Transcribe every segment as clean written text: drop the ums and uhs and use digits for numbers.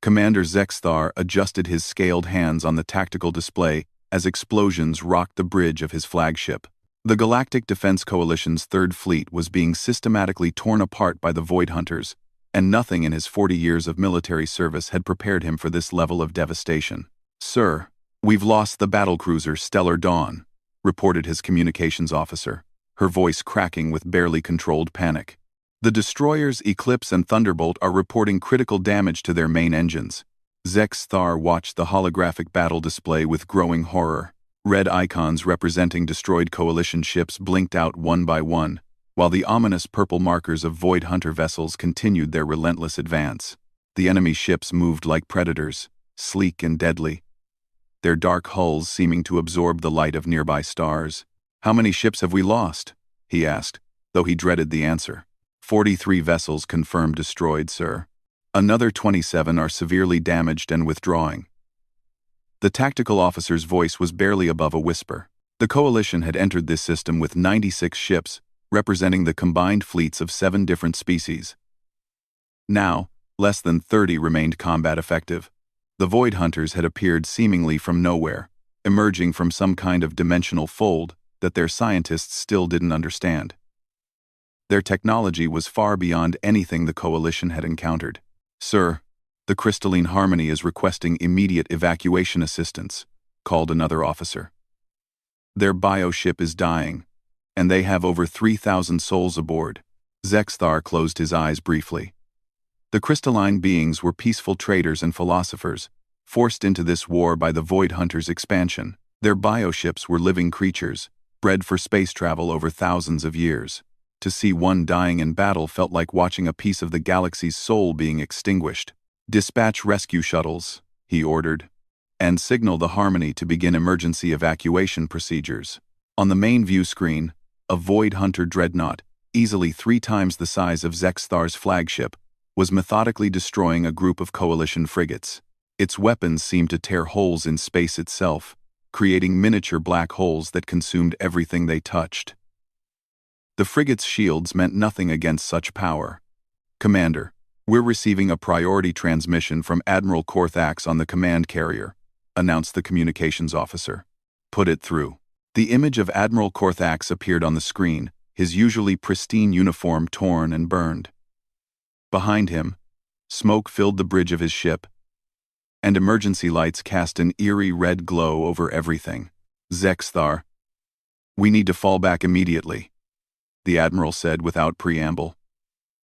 Commander Zexthar adjusted his scaled hands on the tactical display as explosions rocked the bridge of his flagship. The Galactic Defense Coalition's Third Fleet was being systematically torn apart by the Void Hunters, and nothing in his 40 years of military service had prepared him for this level of devastation. "Sir, we've lost the battlecruiser Stellar Dawn," reported his communications officer, her voice cracking with barely controlled panic. "The destroyers Eclipse and Thunderbolt are reporting critical damage to their main engines." Zexthar watched the holographic battle display with growing horror. Red icons representing destroyed Coalition ships blinked out one by one, while the ominous purple markers of Void Hunter vessels continued their relentless advance. The enemy ships moved like predators, sleek and deadly, their dark hulls seeming to absorb the light of nearby stars. "How many ships have we lost?" he asked, though he dreaded the answer. 43 vessels confirmed destroyed, sir. Another 27 are severely damaged and withdrawing." The tactical officer's voice was barely above a whisper. The Coalition had entered this system with 96 ships, representing the combined fleets of 7 different species. Now, less than 30 remained combat effective. The Void Hunters had appeared seemingly from nowhere, emerging from some kind of dimensional fold that their scientists still didn't understand. Their technology was far beyond anything the Coalition had encountered. "Sir, the Crystalline Harmony is requesting immediate evacuation assistance," called another officer. "Their bioship is dying, and they have over 3,000 souls aboard." Zexthar closed his eyes briefly. The crystalline beings were peaceful traders and philosophers, forced into this war by the Void Hunters' expansion. Their bioships were living creatures, bred for space travel over thousands of years. To see one dying in battle felt like watching a piece of the galaxy's soul being extinguished. "Dispatch rescue shuttles," he ordered, "and signal the Harmony to begin emergency evacuation procedures." On the main view screen, a Void Hunter dreadnought, easily 3 times the size of Zexthar's flagship, was methodically destroying a group of Coalition frigates. Its weapons seemed to tear holes in space itself, creating miniature black holes that consumed everything they touched. The frigate's shields meant nothing against such power. "Commander, we're receiving a priority transmission from Admiral Korthax on the command carrier," announced the communications officer. "Put it through." The image of Admiral Korthax appeared on the screen, his usually pristine uniform torn and burned. Behind him, smoke filled the bridge of his ship, and emergency lights cast an eerie red glow over everything. "Zexthar, we need to fall back immediately," the Admiral said without preamble.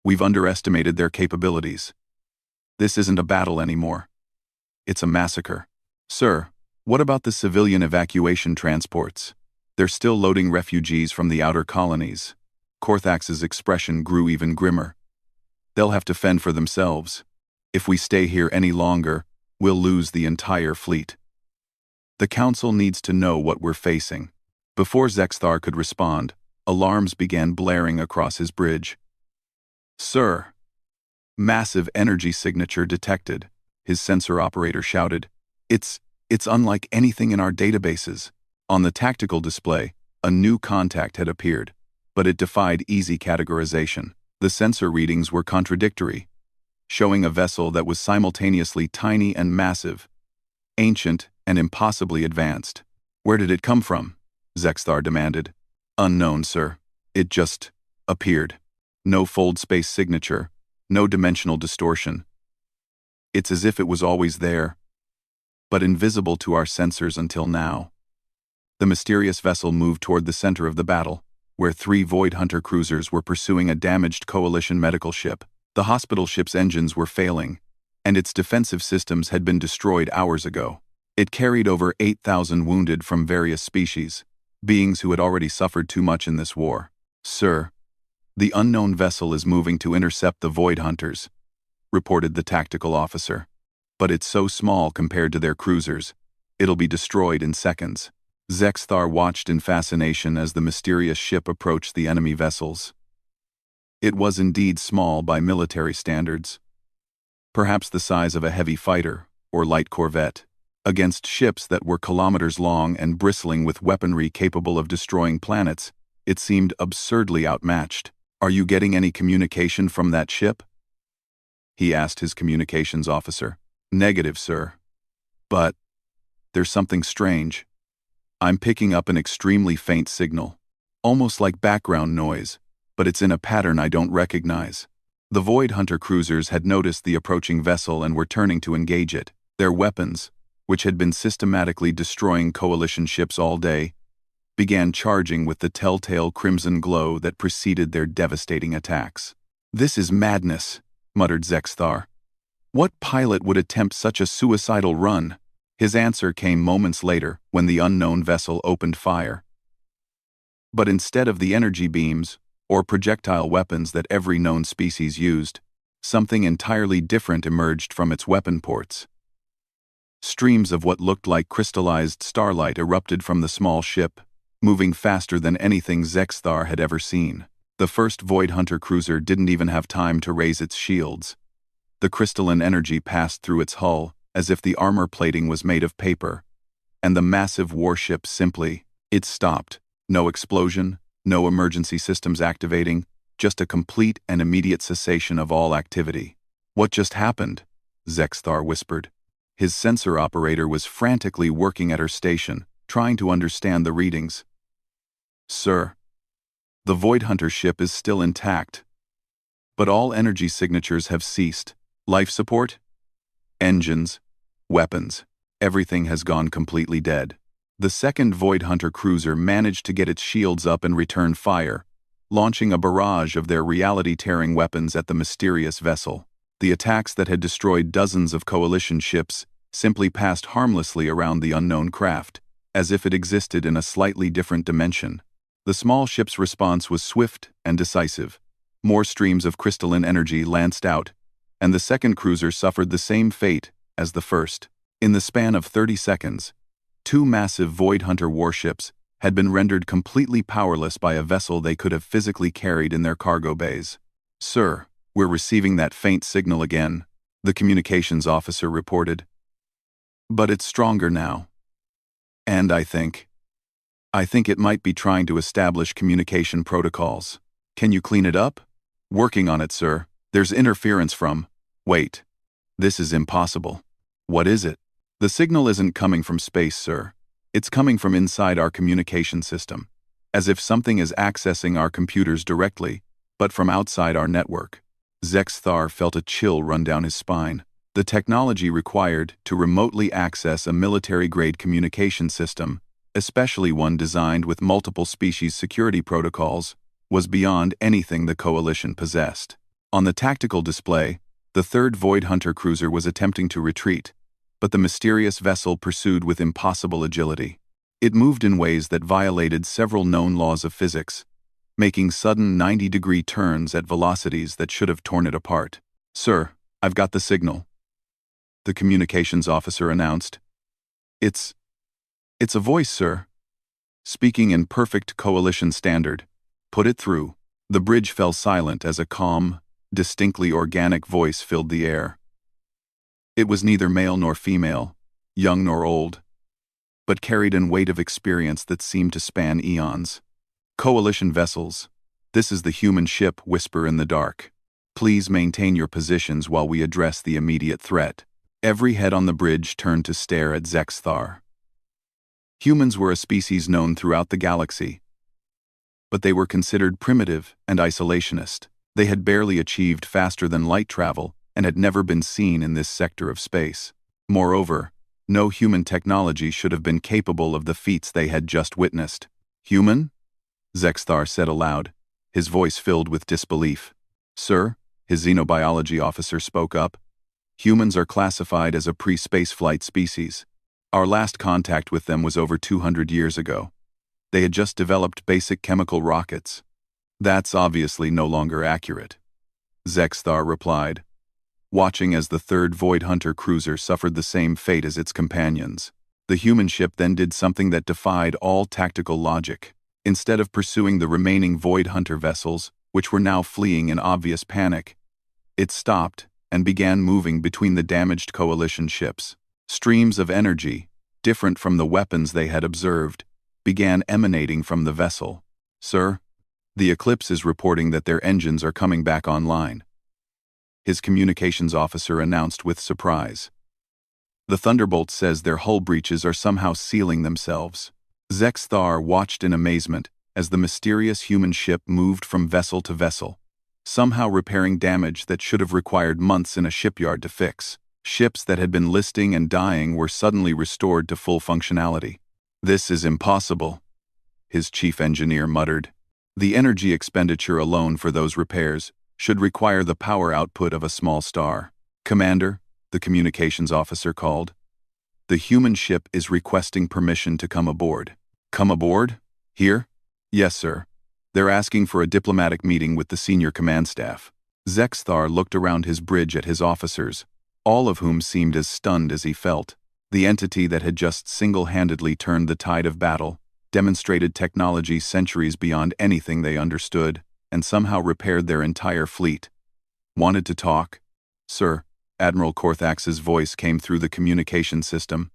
"We've underestimated their capabilities. This isn't a battle anymore. It's a massacre." "Sir, what about the civilian evacuation transports? They're still loading refugees from the outer colonies." Korthax's expression grew even grimmer. "They'll have to fend for themselves. If we stay here any longer, we'll lose the entire fleet. The Council needs to know what we're facing." Before Zexthar could respond, alarms began blaring across his bridge. "Sir!" "Massive energy signature detected," his sensor operator shouted. It's unlike anything in our databases." On the tactical display, a new contact had appeared, but it defied easy categorization. The sensor readings were contradictory, showing a vessel that was simultaneously tiny and massive, ancient and impossibly advanced. "Where did it come from?" Zexthar demanded. "Unknown, sir. It just appeared. No fold space signature, no dimensional distortion. It's as if it was always there, but invisible to our sensors until now." The mysterious vessel moved toward the center of the battle, where 3 Void Hunter cruisers were pursuing a damaged Coalition medical ship. The hospital ship's engines were failing, and its defensive systems had been destroyed hours ago. It carried over 8,000 wounded from various species, beings who had already suffered too much in this war. "Sir, the unknown vessel is moving to intercept the Void Hunters," reported the tactical officer. "But it's so small compared to their cruisers, it'll be destroyed in seconds." Zexthar watched in fascination as the mysterious ship approached the enemy vessels. It was indeed small by military standards, perhaps the size of a heavy fighter or light corvette. Against ships that were kilometers long and bristling with weaponry capable of destroying planets, it seemed absurdly outmatched. "Are you getting any communication from that ship?" he asked his communications officer. Negative, sir. But there's something strange. I'm picking up an extremely faint signal, almost like background noise, but it's in a pattern I don't recognize. The Void Hunter cruisers had noticed the approaching vessel and were turning to engage it. Their weapons, which had been systematically destroying Coalition ships all day, began charging with the telltale crimson glow that preceded their devastating attacks. "This is madness," muttered Zexthar. "What pilot would attempt such a suicidal run?" His answer came moments later when the unknown vessel opened fire. But instead of the energy beams or projectile weapons that every known species used, something entirely different emerged from its weapon ports. Streams of what looked like crystallized starlight erupted from the small ship, moving faster than anything Zexthar had ever seen. The first Void Hunter cruiser didn't even have time to raise its shields. The crystalline energy passed through its hull as if the armor plating was made of paper, and the massive warship it stopped. No explosion, no emergency systems activating, just a complete and immediate cessation of all activity. "What just happened?" Zexthar whispered. His sensor operator was frantically working at her station, trying to understand the readings. "Sir, the Void Hunter ship is still intact, but all energy signatures have ceased. Life support, engines, weapons, everything has gone completely dead." The second Void Hunter cruiser managed to get its shields up and return fire, launching a barrage of their reality-tearing weapons at the mysterious vessel. The attacks that had destroyed dozens of Coalition ships simply passed harmlessly around the unknown craft, as if it existed in a slightly different dimension. The small ship's response was swift and decisive. More streams of crystalline energy lanced out, and the second cruiser suffered the same fate as the first. In the span of 30 seconds, two massive Void Hunter warships had been rendered completely powerless by a vessel they could have physically carried in their cargo bays. "Sir, we're receiving that faint signal again," the communications officer reported. "But it's stronger now. And I think it might be trying to establish communication protocols. Can you clean it up?" "Working on it, sir. There's interference from..." "Wait. This is impossible." "What is it?" "The signal isn't coming from space, sir. It's coming from inside our communication system, as if something is accessing our computers directly, but from outside our network." Zexthar felt a chill run down his spine. The technology required to remotely access a military-grade communication system, especially one designed with multiple species security protocols, was beyond anything the Coalition possessed. On the tactical display, the third Void Hunter cruiser was attempting to retreat, but the mysterious vessel pursued with impossible agility. It moved in ways that violated several known laws of physics, making sudden 90-degree turns at velocities that should have torn it apart. "Sir, I've got the signal," the communications officer announced. It's a voice, sir. Speaking in perfect Coalition standard. Put it through." The bridge fell silent as a calm, distinctly organic voice filled the air. It was neither male nor female, young nor old, but carried a weight of experience that seemed to span eons. "Coalition vessels, this is the human ship Whisper in the Dark. Please maintain your positions while we address the immediate threat." Every head on the bridge turned to stare at Zexthar. Humans were a species known throughout the galaxy, but they were considered primitive and isolationist. They had barely achieved faster-than-light travel and had never been seen in this sector of space. Moreover, no human technology should have been capable of the feats they had just witnessed. "Human?" Zexthar said aloud, his voice filled with disbelief. "Sir," his xenobiology officer spoke up, "humans are classified as a pre-spaceflight species. Our last contact with them was over 200 years ago. They had just developed basic chemical rockets." "That's obviously no longer accurate," Zexthar replied, watching as the third Void Hunter cruiser suffered the same fate as its companions. The human ship then did something that defied all tactical logic. Instead of pursuing the remaining Void Hunter vessels, which were now fleeing in obvious panic, it stopped and began moving between the damaged Coalition ships. Streams of energy, different from the weapons they had observed, began emanating from the vessel. "Sir, the Eclipse is reporting that their engines are coming back online," his communications officer announced with surprise. The Thunderbolt says their hull breaches are somehow sealing themselves. Zexthar watched in amazement as the mysterious human ship moved from vessel to vessel, somehow repairing damage that should have required months in a shipyard to fix. Ships that had been listing and dying were suddenly restored to full functionality. "This is impossible," his chief engineer muttered. "The energy expenditure alone for those repairs should require the power output of a small star." "Commander," the communications officer called. "The human ship is requesting permission to come aboard." "Come aboard? Here?" "Yes, sir. They're asking for a diplomatic meeting with the senior command staff." Zexthar looked around his bridge at his officers, all of whom seemed as stunned as he felt. The entity that had just single-handedly turned the tide of battle, demonstrated technology centuries beyond anything they understood, and somehow repaired their entire fleet. "Wanted to talk?" "Sir," Admiral Korthax's voice came through the communication system.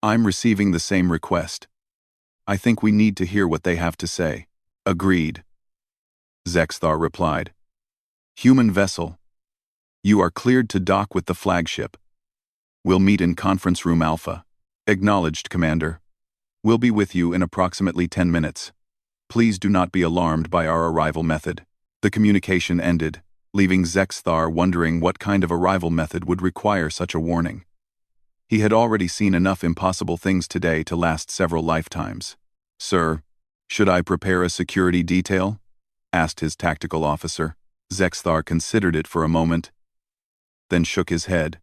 "I'm receiving the same request. I think we need to hear what they have to say." "Agreed," Zexthar replied. "Human vessel. You are cleared to dock with the flagship. We'll meet in Conference Room Alpha." "Acknowledged, Commander. We'll be with you in approximately 10 minutes. Please do not be alarmed by our arrival method." The communication ended, leaving Zexthar wondering what kind of arrival method would require such a warning. He had already seen enough impossible things today to last several lifetimes. "Sir, should I prepare a security detail?" asked his tactical officer. Zexthar considered it for a moment, then shook his head.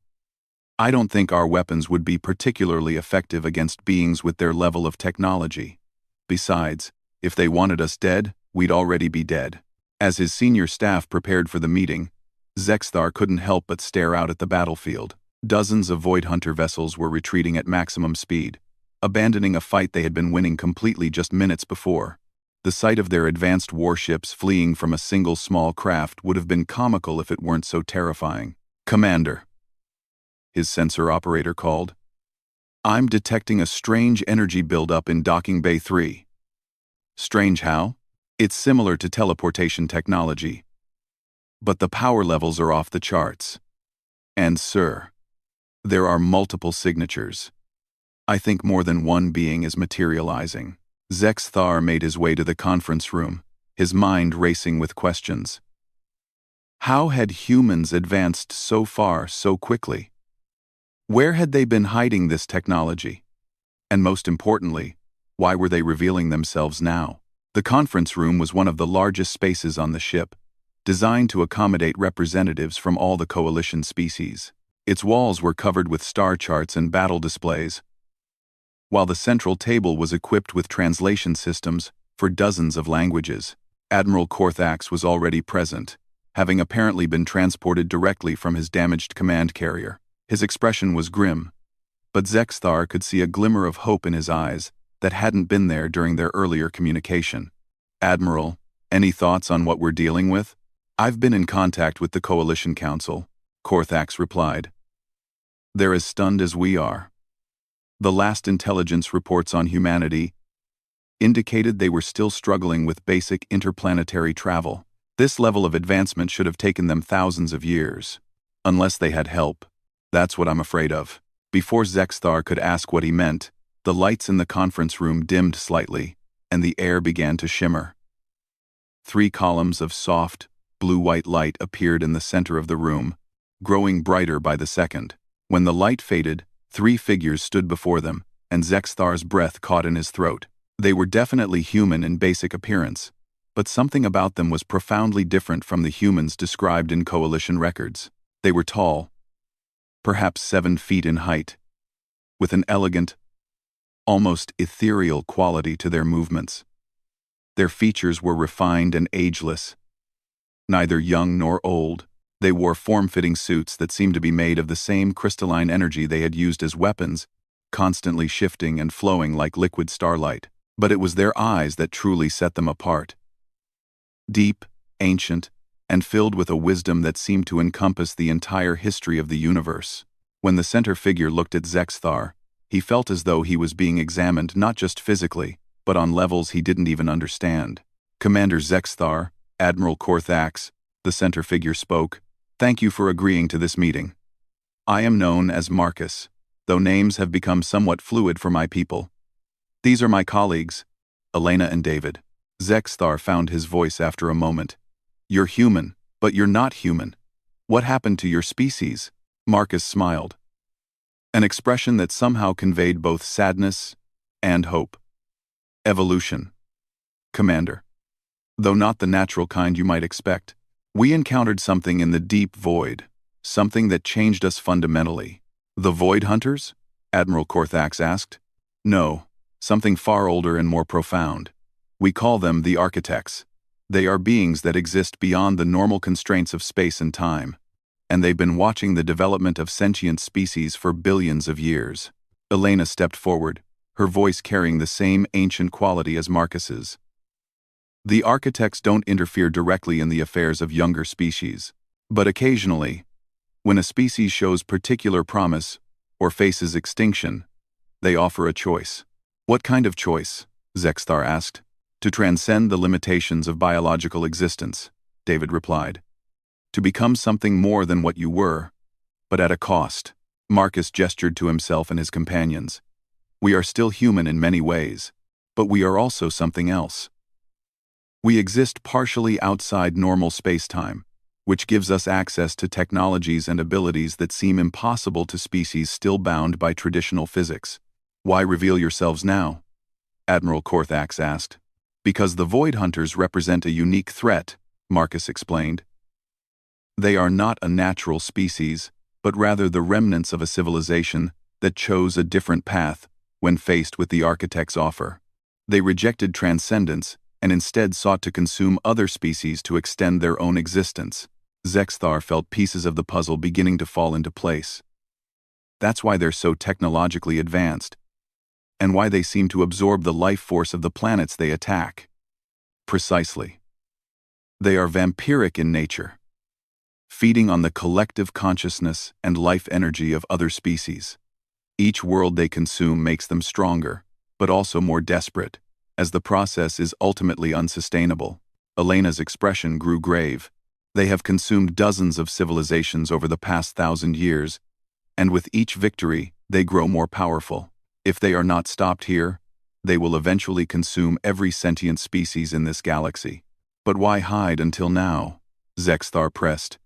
"I don't think our weapons would be particularly effective against beings with their level of technology. Besides, if they wanted us dead, we'd already be dead." As his senior staff prepared for the meeting, Zexthar couldn't help but stare out at the battlefield. Dozens of Void Hunter vessels were retreating at maximum speed, abandoning a fight they had been winning completely just minutes before. The sight of their advanced warships fleeing from a single small craft would have been comical if it weren't so terrifying. "Commander," his sensor operator called. "I'm detecting a strange energy buildup in Docking Bay 3. "Strange how?" "It's similar to teleportation technology, but the power levels are off the charts. And sir, there are multiple signatures. I think more than one being is materializing." Zexthar made his way to the conference room, his mind racing with questions. How had humans advanced so far so quickly? Where had they been hiding this technology? And most importantly, why were they revealing themselves now? The conference room was one of the largest spaces on the ship, designed to accommodate representatives from all the Coalition species. Its walls were covered with star charts and battle displays, while the central table was equipped with translation systems for dozens of languages. Admiral Korthax was already present, having apparently been transported directly from his damaged command carrier. His expression was grim, but Zexthar could see a glimmer of hope in his eyes that hadn't been there during their earlier communication. "Admiral, any thoughts on what we're dealing with?" "I've been in contact with the Coalition Council," Korthax replied. "They're as stunned as we are. The last intelligence reports on humanity indicated they were still struggling with basic interplanetary travel. This level of advancement should have taken them thousands of years. Unless they had help. That's what I'm afraid of." Before Zexthar could ask what he meant, the lights in the conference room dimmed slightly, and the air began to shimmer. 3 columns of soft, blue-white light appeared in the center of the room, growing brighter by the second. When the light faded, 3 figures stood before them, and Zexthar's breath caught in his throat. They were definitely human in basic appearance, but something about them was profoundly different from the humans described in Coalition records. They were tall, perhaps 7 feet in height, with an elegant, almost ethereal quality to their movements. Their features were refined and ageless. Neither young nor old, they wore form-fitting suits that seemed to be made of the same crystalline energy they had used as weapons, constantly shifting and flowing like liquid starlight. But it was their eyes that truly set them apart. Deep, ancient, and filled with a wisdom that seemed to encompass the entire history of the universe. When the center figure looked at Zexthar, he felt as though he was being examined not just physically, but on levels he didn't even understand. "Commander Zexthar, Admiral Korthax," the center figure spoke, "thank you for agreeing to this meeting. I am known as Marcus, though names have become somewhat fluid for my people. These are my colleagues, Elena and David. Zexthar found his voice after a moment. You're human, but you're not human. What happened to your species? Marcus smiled. An expression that somehow conveyed both sadness and hope. Evolution. Commander. Though not the natural kind you might expect, we encountered something in the deep void, something that changed us fundamentally. The Void Hunters? Admiral Korthax asked. No, something far older and more profound. We call them the Architects. They are beings that exist beyond the normal constraints of space and time, and they've been watching the development of sentient species for billions of years. Elena stepped forward, her voice carrying the same ancient quality as Marcus's. The Architects don't interfere directly in the affairs of younger species, but occasionally, when a species shows particular promise or faces extinction, they offer a choice. What kind of choice? Zexthar asked. To transcend the limitations of biological existence, David replied. To become something more than what you were, but at a cost. Marcus gestured to himself and his companions. We are still human in many ways, but we are also something else. We exist partially outside normal space-time, which gives us access to technologies and abilities that seem impossible to species still bound by traditional physics. Why reveal yourselves now? Admiral Korthax asked. Because the Void Hunters represent a unique threat, Marcus explained. They are not a natural species, but rather the remnants of a civilization that chose a different path when faced with the Architect's offer. They rejected transcendence and instead sought to consume other species to extend their own existence. Zexthar felt pieces of the puzzle beginning to fall into place. That's why they're so technologically advanced, and why they seem to absorb the life force of the planets they attack. Precisely. They are vampiric in nature, feeding on the collective consciousness and life energy of other species. Each world they consume makes them stronger, but also more desperate, as the process is ultimately unsustainable. Elena's expression grew grave. They have consumed dozens of civilizations over the past 1,000 years, and with each victory, they grow more powerful. If they are not stopped here, they will eventually consume every sentient species in this galaxy. But why hide until now? Zexthar pressed.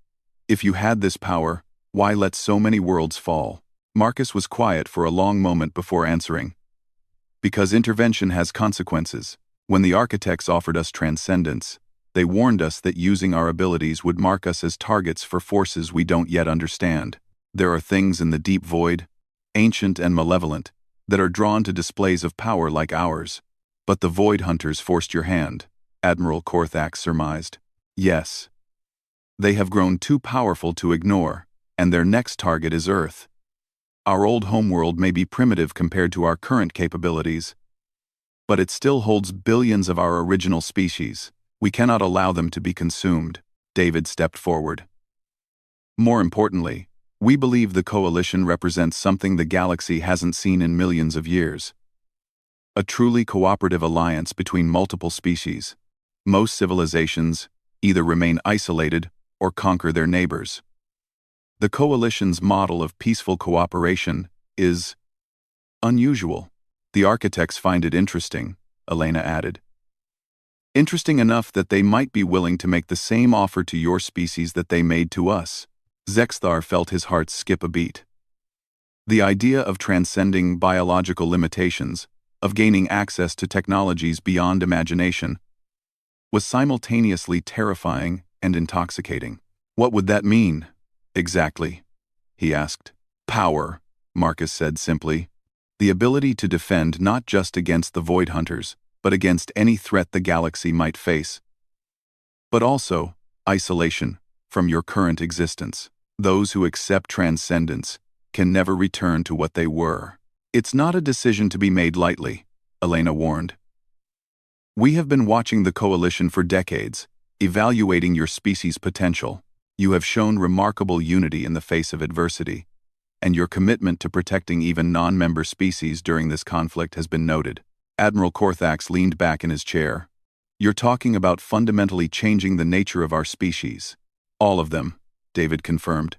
If you had this power, why let so many worlds fall? Marcus was quiet for a long moment before answering. Because intervention has consequences. When the Architects offered us transcendence, they warned us that using our abilities would mark us as targets for forces we don't yet understand. There are things in the deep void, ancient and malevolent, that are drawn to displays of power like ours. But the Void Hunters forced your hand, Admiral Korthax surmised. Yes. They have grown too powerful to ignore, and their next target is Earth. Our old homeworld may be primitive compared to our current capabilities, but it still holds billions of our original species. We cannot allow them to be consumed. David stepped forward. More importantly, we believe the coalition represents something the galaxy hasn't seen in millions of years. A truly cooperative alliance between multiple species. Most civilizations either remain isolated or conquer their neighbors. The coalition's model of peaceful cooperation is unusual. The Architects find it interesting, Elena added. Interesting enough that they might be willing to make the same offer to your species that they made to us. Zexthar felt his heart skip a beat. The idea of transcending biological limitations, of gaining access to technologies beyond imagination, was simultaneously terrifying and intoxicating. What would that mean? Exactly, he asked. Power, Marcus said simply. The ability to defend not just against the Void Hunters, but against any threat the galaxy might face. But also, isolation from your current existence. Those who accept transcendence can never return to what they were. It's not a decision to be made lightly, Elena warned. We have been watching the coalition for decades, evaluating your species' potential. You have shown remarkable unity in the face of adversity, and your commitment to protecting even non-member species during this conflict has been noted. Admiral Korthax leaned back in his chair. You're talking about fundamentally changing the nature of our species. All of them, David confirmed.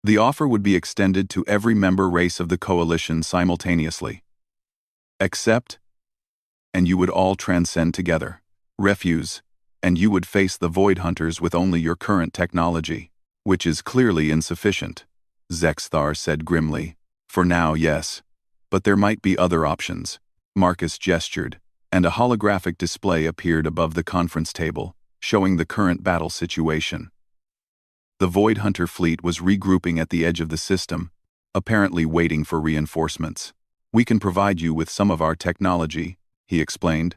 The offer would be extended to every member race of the coalition simultaneously. Accept, and you would all transcend together. Refuse, and you would face the Void Hunters with only your current technology, which is clearly insufficient, Zexthar said grimly. For now, yes. But there might be other options. Marcus gestured, and a holographic display appeared above the conference table, showing the current battle situation. The Void Hunter fleet was regrouping at the edge of the system, apparently waiting for reinforcements. We can provide you with some of our technology, he explained.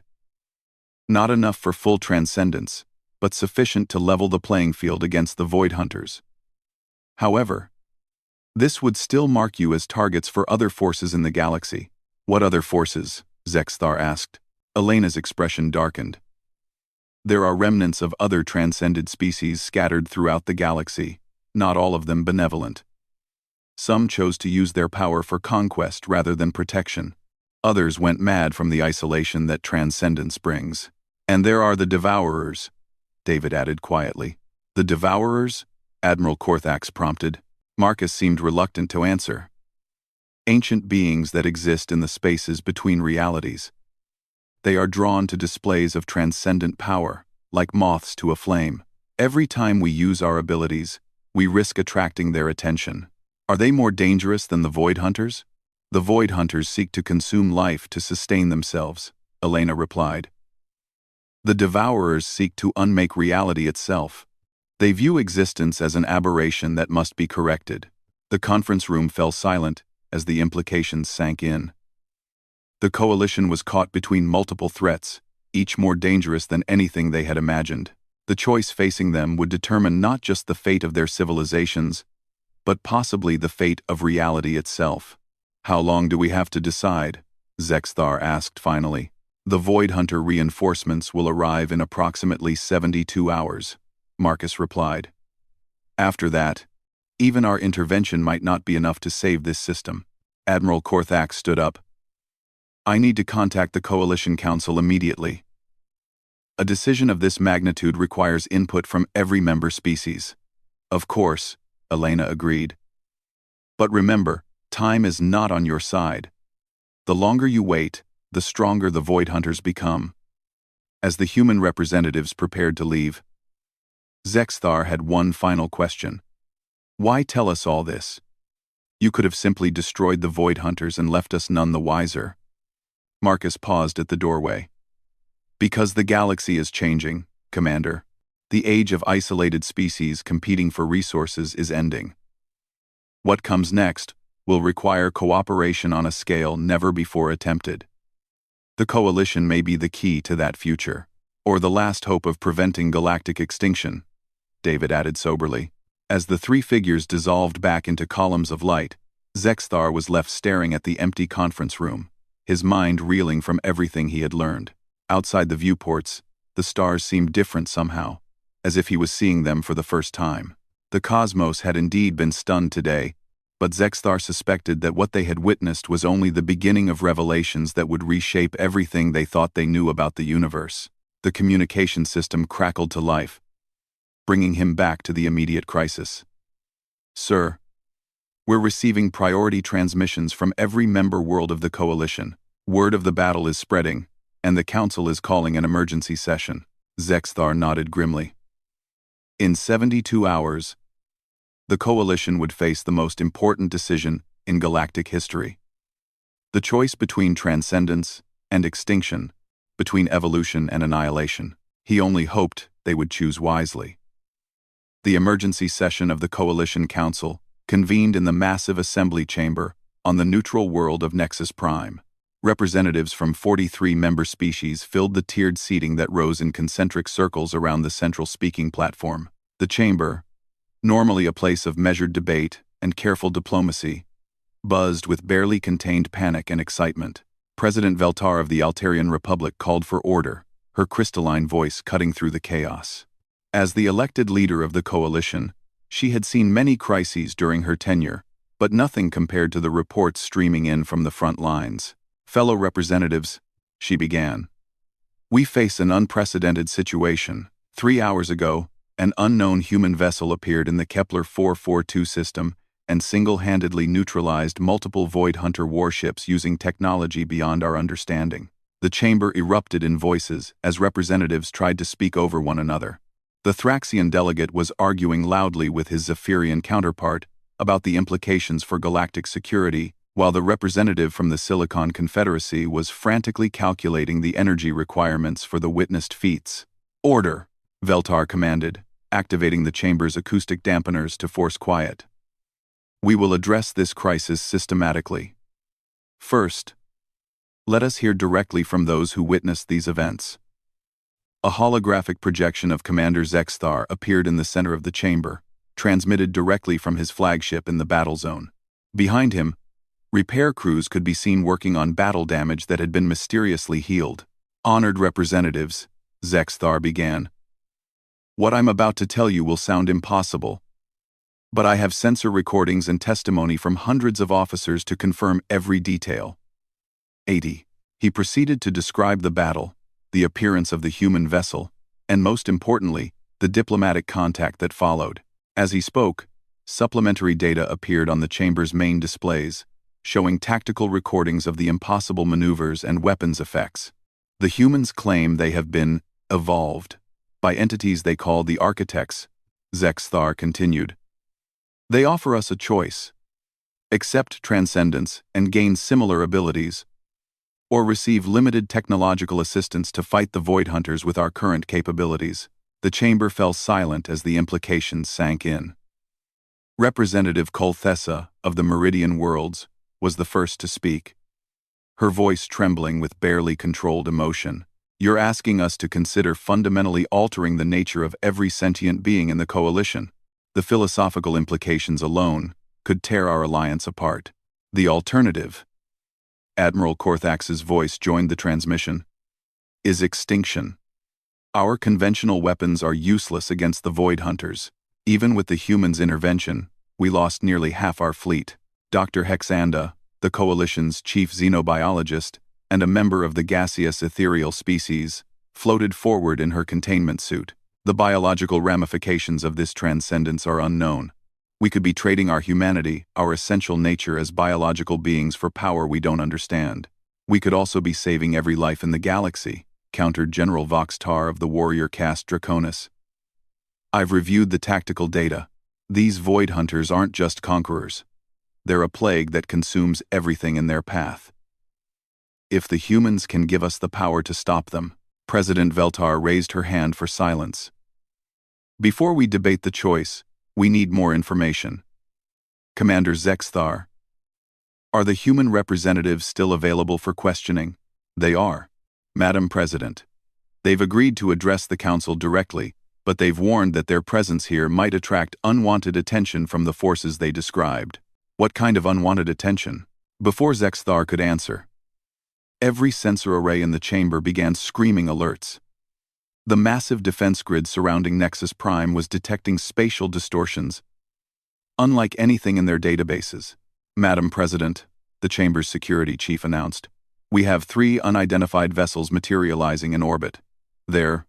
Not enough for full transcendence, but sufficient to level the playing field against the Void Hunters. However, this would still mark you as targets for other forces in the galaxy. What other forces? Zexthar asked. Elena's expression darkened. There are remnants of other transcended species scattered throughout the galaxy, not all of them benevolent. Some chose to use their power for conquest rather than protection. Others went mad from the isolation that transcendence brings. And there are the Devourers, David added quietly. The Devourers? Admiral Korthax prompted. Marcus seemed reluctant to answer. Ancient beings that exist in the spaces between realities. They are drawn to displays of transcendent power, like moths to a flame. Every time we use our abilities, we risk attracting their attention. Are they more dangerous than the Void Hunters? The Void Hunters seek to consume life to sustain themselves, Elena replied. The Devourers seek to unmake reality itself. They view existence as an aberration that must be corrected. The conference room fell silent as the implications sank in. The coalition was caught between multiple threats, each more dangerous than anything they had imagined. The choice facing them would determine not just the fate of their civilizations, but possibly the fate of reality itself. How long do we have to decide? Zexthar asked finally. The Void Hunter reinforcements will arrive in approximately 72 hours, Marcus replied. After that, even our intervention might not be enough to save this system. Admiral Korthax stood up. I need to contact the Coalition Council immediately. A decision of this magnitude requires input from every member species. Of course, Elena agreed. But remember, time is not on your side. The longer you wait, the stronger the Void Hunters become. As the human representatives prepared to leave, Zexthar had one final question. Why tell us all this? You could have simply destroyed the Void Hunters and left us none the wiser. Marcus paused at the doorway. Because the galaxy is changing, Commander. The age of isolated species competing for resources is ending. What comes next will require cooperation on a scale never before attempted. The Coalition may be the key to that future, or the last hope of preventing galactic extinction, David added soberly. As the three figures dissolved back into columns of light, Zexthar was left staring at the empty conference room, his mind reeling from everything he had learned. Outside the viewports, the stars seemed different somehow, as if he was seeing them for the first time. The cosmos had indeed been stunned today, but Zexthar suspected that what they had witnessed was only the beginning of revelations that would reshape everything they thought they knew about the universe. The communication system crackled to life, bringing him back to the immediate crisis. Sir, we're receiving priority transmissions from every member world of the Coalition. Word of the battle is spreading, and the Council is calling an emergency session. Zexthar nodded grimly. In 72 hours, the Coalition would face the most important decision in galactic history. The choice between transcendence and extinction, between evolution and annihilation. He only hoped they would choose wisely. The emergency session of the Coalition Council convened in the massive assembly chamber on the neutral world of Nexus Prime. Representatives from 43 member species filled the tiered seating that rose in concentric circles around the central speaking platform. The chamber, normally a place of measured debate and careful diplomacy, buzzed with barely contained panic and excitement. President Veltar of the Altarian Republic called for order, her crystalline voice cutting through the chaos. As the elected leader of the Coalition, she had seen many crises during her tenure, but nothing compared to the reports streaming in from the front lines. Fellow representatives, she began. We face an unprecedented situation. 3 hours ago, an unknown human vessel appeared in the Kepler 442 system and single-handedly neutralized multiple Void Hunter warships using technology beyond our understanding. The chamber erupted in voices as representatives tried to speak over one another. The Thraxian delegate was arguing loudly with his Zephyrian counterpart about the implications for galactic security, while the representative from the Silicon Confederacy was frantically calculating the energy requirements for the witnessed feats. "Order," Veltar commanded, activating the chamber's acoustic dampeners to force quiet. "We will address this crisis systematically. First, let us hear directly from those who witnessed these events." A holographic projection of Commander Zexthar appeared in the center of the chamber, transmitted directly from his flagship in the battle zone. Behind him, repair crews could be seen working on battle damage that had been mysteriously healed. "Honored representatives," Zexthar began, "what I'm about to tell you will sound impossible, but I have sensor recordings and testimony from hundreds of officers to confirm every detail." 80. He proceeded to describe the battle, the appearance of the human vessel, and most importantly, the diplomatic contact that followed. As he spoke, supplementary data appeared on the chamber's main displays, showing tactical recordings of the impossible maneuvers and weapons effects. "The humans claim they have been evolved by entities they call the Architects," Zexthar continued. "They offer us a choice: accept transcendence and gain similar abilities, or receive limited technological assistance to fight the Void Hunters with our current capabilities." The chamber fell silent as the implications sank in. Representative Colthessa of the Meridian Worlds was the first to speak, her voice trembling with barely controlled emotion. "You're asking us to consider fundamentally altering the nature of every sentient being in the Coalition. The philosophical implications alone could tear our alliance apart. The alternative," Admiral Korthax's voice joined the transmission, "is extinction. Our conventional weapons are useless against the Void Hunters. Even with the humans' intervention, we lost nearly half our fleet." Dr. Hexanda, the Coalition's chief xenobiologist and a member of the gaseous ethereal species, floated forward in her containment suit. "The biological ramifications of this transcendence are unknown. We could be trading our humanity, our essential nature as biological beings for power we don't understand. We could also be saving every life in the galaxy," countered General Voxtar of the warrior caste Draconis. "I've reviewed the tactical data. These Void Hunters aren't just conquerors. They're a plague that consumes everything in their path. If the humans can give us the power to stop them." President Veltar raised her hand for silence. "Before we debate the choice, we need more information. Commander Zexthar, are the human representatives still available for questioning?" "They are, Madam President. They've agreed to address the Council directly, but they've warned that their presence here might attract unwanted attention from the forces they described." "What kind of unwanted attention?" Before Zexthar could answer, every sensor array in the chamber began screaming alerts. The massive defense grid surrounding Nexus Prime was detecting spatial distortions, unlike anything in their databases. "Madam President," the chamber's security chief announced, "we have 3 unidentified vessels materializing in orbit. They're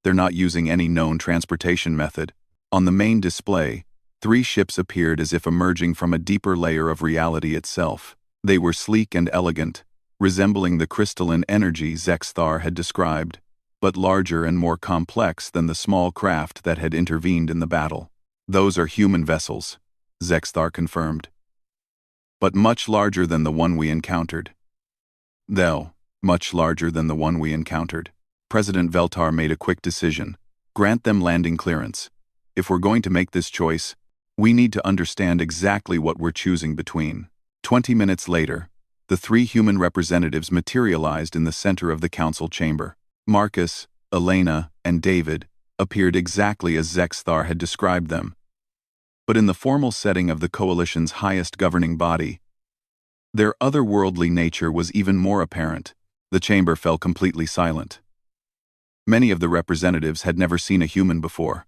not using any known transportation method." On the main display, 3 ships appeared as if emerging from a deeper layer of reality itself. They were sleek and elegant, resembling the crystalline energy Zexthar had described, but larger and more complex than the small craft that had intervened in the battle. "Those are human vessels," Zexthar confirmed, "but much larger than the one we encountered." "They'll, much larger than the one we encountered." President Veltar made a quick decision. "Grant them landing clearance. If we're going to make this choice, we need to understand exactly what we're choosing between." 20 minutes later, the 3 human representatives materialized in the center of the council chamber. Marcus, Elena, and David appeared exactly as Zexthar had described them. But in the formal setting of the Coalition's highest governing body, their otherworldly nature was even more apparent. The chamber fell completely silent. Many of the representatives had never seen a human before,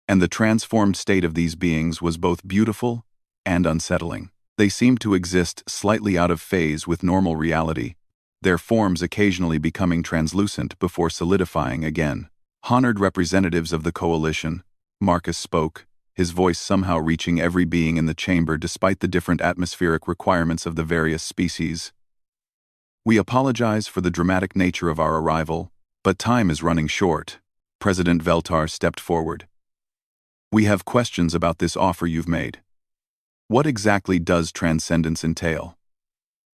and the transformed state of these beings was both beautiful and unsettling. They seemed to exist slightly out of phase with normal reality, their forms occasionally becoming translucent before solidifying again. "Honored representatives of the Coalition," Marcus spoke, his voice somehow reaching every being in the chamber despite the different atmospheric requirements of the various species. "We apologize for the dramatic nature of our arrival, but time is running short." President Veltar stepped forward. "We have questions about this offer you've made. What exactly does transcendence entail?"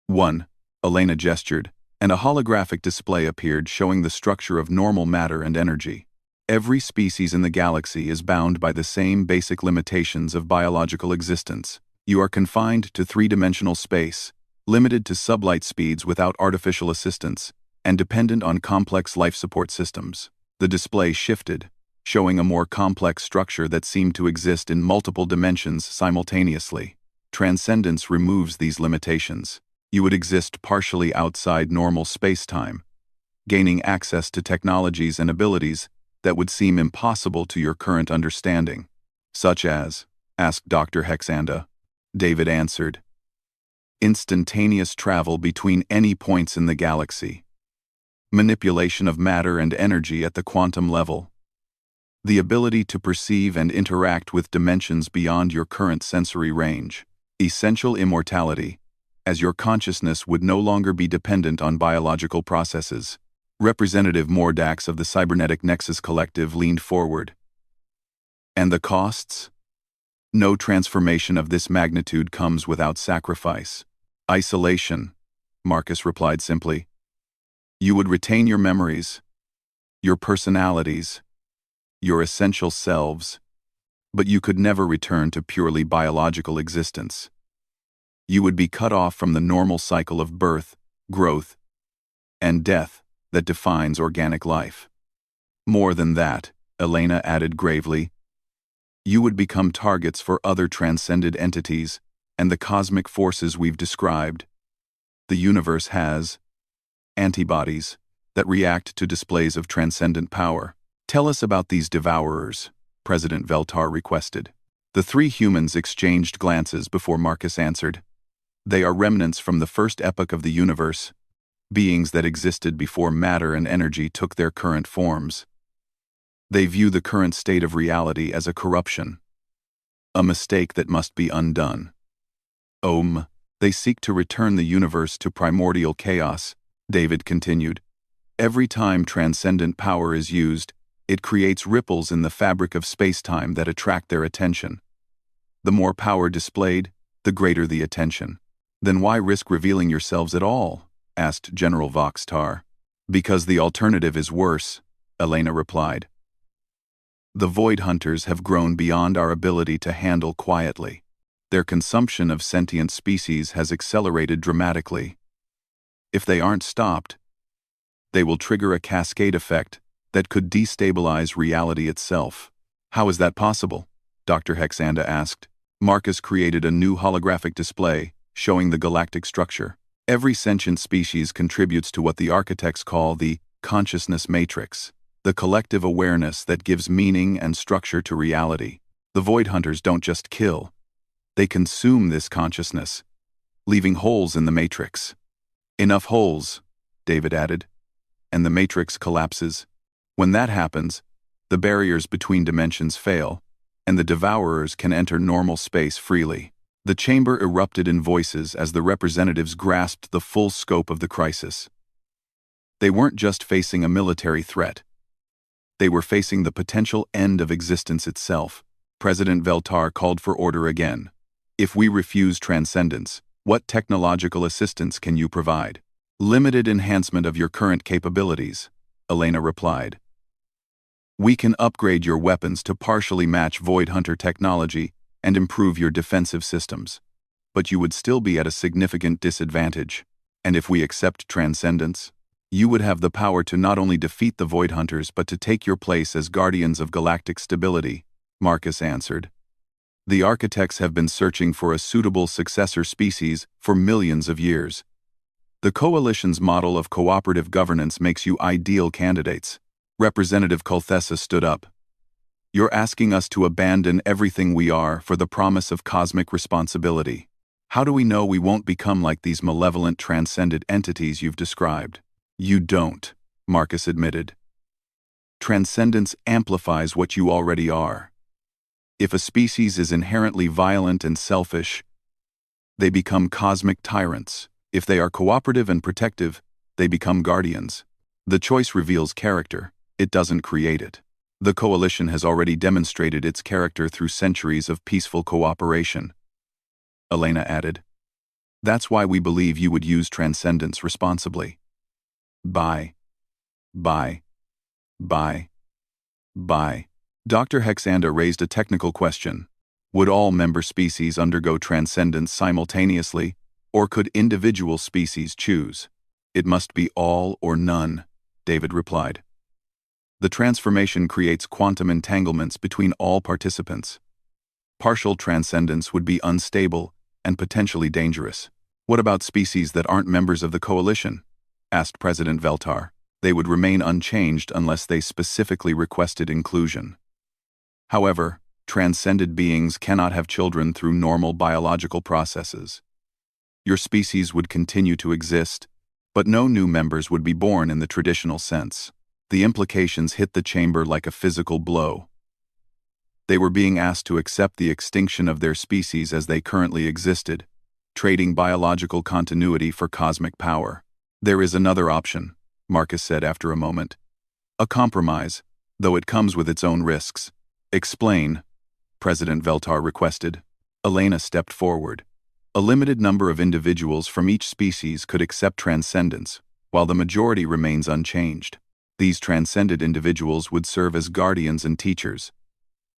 1. Elena gestured, and a holographic display appeared showing the structure of normal matter and energy. Every species in the galaxy is bound by the same basic limitations of biological existence. You are confined to three-dimensional space, limited to sublight speeds without artificial assistance, and dependent on complex life support systems. The display shifted, showing a more complex structure that seemed to exist in multiple dimensions simultaneously. Transcendence removes these limitations. You would exist partially outside normal space-time, gaining access to technologies and abilities that would seem impossible to your current understanding. "Such as?" asked Dr. Hexanda. David answered. "Instantaneous travel between any points in the galaxy. Manipulation of matter and energy at the quantum level. The ability to perceive and interact with dimensions beyond your current sensory range. Essential immortality, as your consciousness would no longer be dependent on biological processes." Representative Mordax of the Cybernetic Nexus Collective leaned forward. "And the costs?" "No transformation of this magnitude comes without sacrifice." "Isolation," Marcus replied simply. "You would retain your memories, your personalities, your essential selves, but you could never return to purely biological existence. You would be cut off from the normal cycle of birth, growth, and death that defines organic life. More than that," Elena added gravely, "you would become targets for other transcended entities and the cosmic forces we've described. The universe has antibodies that react to displays of transcendent power." "Tell us about these devourers," President Veltar requested. The three humans exchanged glances before Marcus answered. "They are remnants from the first epoch of the universe, beings that existed before matter and energy took their current forms. They view the current state of reality as a corruption, a mistake that must be undone. They seek to return the universe to primordial chaos," David continued. "Every time transcendent power is used, it creates ripples in the fabric of space-time that attract their attention. The more power displayed, the greater the attention." "Then why risk revealing yourselves at all?" asked General Voxtar. "Because the alternative is worse," Elena replied. "The Void Hunters have grown beyond our ability to handle quietly. Their consumption of sentient species has accelerated dramatically. If they aren't stopped, they will trigger a cascade effect that could destabilize reality itself." "How is that possible?" Dr. Hexanda asked. Marcus created a new holographic display showing the galactic structure. Every sentient species contributes to what the architects call the consciousness matrix, the collective awareness that gives meaning and structure to reality. The Void Hunters don't just kill, they consume this consciousness, leaving holes in the matrix. "Enough holes," David added, "and the matrix collapses. When that happens, the barriers between dimensions fail, and the devourers can enter normal space freely." The chamber erupted in voices as the representatives grasped the full scope of the crisis. They weren't just facing a military threat. They were facing the potential end of existence itself. President Veltar called for order again. "If we refuse transcendence, what technological assistance can you provide?" "Limited enhancement of your current capabilities," Elena replied. "We can upgrade your weapons to partially match Void Hunter technology and improve your defensive systems, but you would still be at a significant disadvantage. And if we accept transcendence, you would have the power to not only defeat the Void Hunters but to take your place as guardians of galactic stability," Marcus answered. "The architects have been searching for a suitable successor species for millions of years. The Coalition's model of cooperative governance makes you ideal candidates." Representative Colthessa stood up. "You're asking us to abandon everything we are for the promise of cosmic responsibility. How do we know we won't become like these malevolent transcended entities you've described?" "You don't," Marcus admitted. "Transcendence amplifies what you already are. If a species is inherently violent and selfish, they become cosmic tyrants. If they are cooperative and protective, they become guardians. The choice reveals character, it doesn't create it. The coalition has already demonstrated its character through centuries of peaceful cooperation. Elena added. That's why we believe you would use transcendence responsibly. Bye. Bye. Bye. Bye. Dr. Hexanda raised a technical question. Would all member species undergo transcendence simultaneously, or could individual species choose? It must be all or none, David replied. The transformation creates quantum entanglements between all participants. Partial transcendence would be unstable and potentially dangerous. What about species that aren't members of the coalition? Asked President Veltar. They would remain unchanged unless they specifically requested inclusion. However, transcended beings cannot have children through normal biological processes. Your species would continue to exist, but no new members would be born in the traditional sense. The implications hit the chamber like a physical blow. They were being asked to accept the extinction of their species as they currently existed, trading biological continuity for cosmic power. There is another option, Marcus said after a moment. A compromise, though it comes with its own risks. Explain, President Veltar requested. Elena stepped forward. A limited number of individuals from each species could accept transcendence, while the majority remains unchanged. These transcended individuals would serve as guardians and teachers,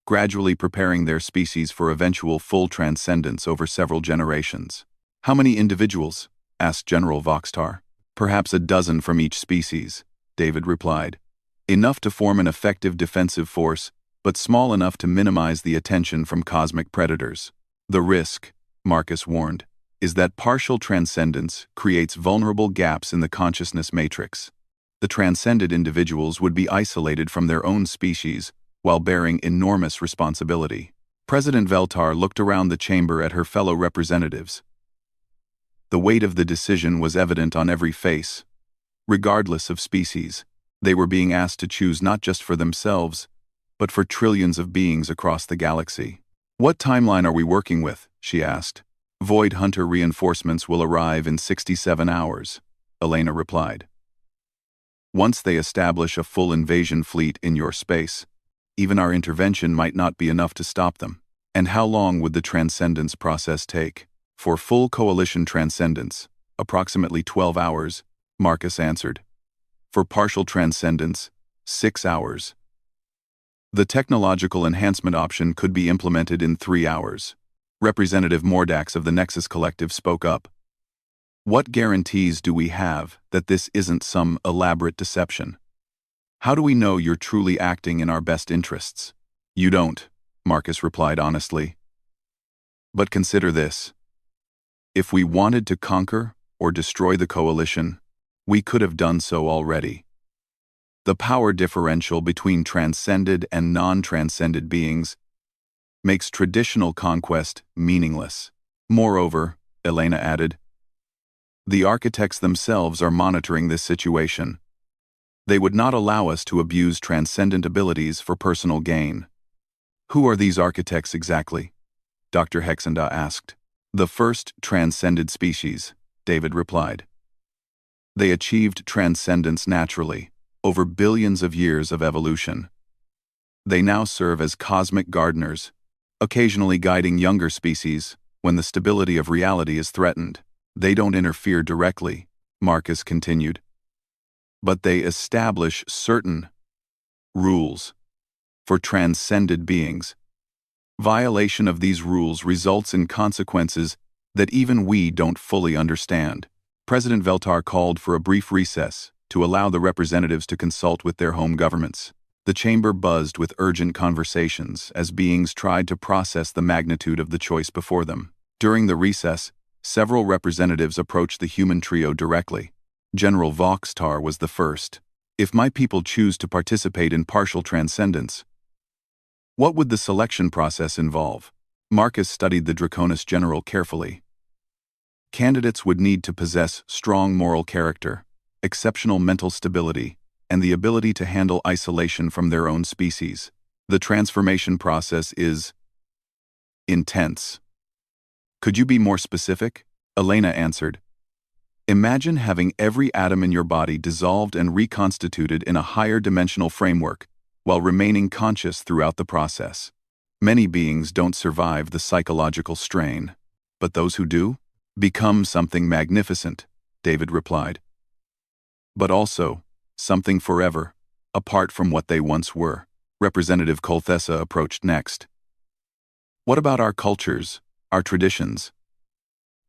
gradually preparing their species for eventual full transcendence over several generations. How many individuals? Asked General Voxtar. Perhaps a dozen from each species, David replied. Enough to form an effective defensive force, but small enough to minimize the attention from cosmic predators. The risk, Marcus warned, is that partial transcendence creates vulnerable gaps in the consciousness matrix. The transcended individuals would be isolated from their own species while bearing enormous responsibility. President Veltar looked around the chamber at her fellow representatives. The weight of the decision was evident on every face. Regardless of species, they were being asked to choose not just for themselves, but for trillions of beings across the galaxy. What timeline are we working with? She asked. Void Hunter reinforcements will arrive in 67 hours, Elena replied. Once they establish a full invasion fleet in your space, even our intervention might not be enough to stop them. And how long would the transcendence process take? For full coalition transcendence, approximately 12 hours, Marcus answered. For partial transcendence, 6 hours. The technological enhancement option could be implemented in 3 hours. Representative Mordax of the Nexus Collective spoke up. What guarantees do we have that this isn't some elaborate deception? How do we know you're truly acting in our best interests? You don't, Marcus replied honestly. But consider this. If we wanted to conquer or destroy the coalition, we could have done so already. The power differential between transcended and non-transcended beings makes traditional conquest meaningless. Moreover, Elena added, the architects themselves are monitoring this situation. They would not allow us to abuse transcendent abilities for personal gain. Who are these architects exactly? Dr. Hexenda asked. The first transcended species, David replied. They achieved transcendence naturally, over billions of years of evolution. They now serve as cosmic gardeners, occasionally guiding younger species when the stability of reality is threatened. They don't interfere directly, Marcus continued, but they establish certain rules for transcended beings. Violation of these rules results in consequences that even we don't fully understand. President Veltar called for a brief recess to allow the representatives to consult with their home governments. The chamber buzzed with urgent conversations as beings tried to process the magnitude of the choice before them. During the recess, several representatives approached the human trio directly. General Voxtar was the first. If my people choose to participate in partial transcendence, what would the selection process involve? Marcus studied the Draconis general carefully. Candidates would need to possess strong moral character, exceptional mental stability, and the ability to handle isolation from their own species. The transformation process is, Intense. Could you be more specific? Elena answered. Imagine having every atom in your body dissolved and reconstituted in a higher dimensional framework, while remaining conscious throughout the process. Many beings don't survive the psychological strain, but those who do become something magnificent, David replied. But also, something forever, apart from what they once were. Representative Colthessa approached next. What about our cultures, our traditions?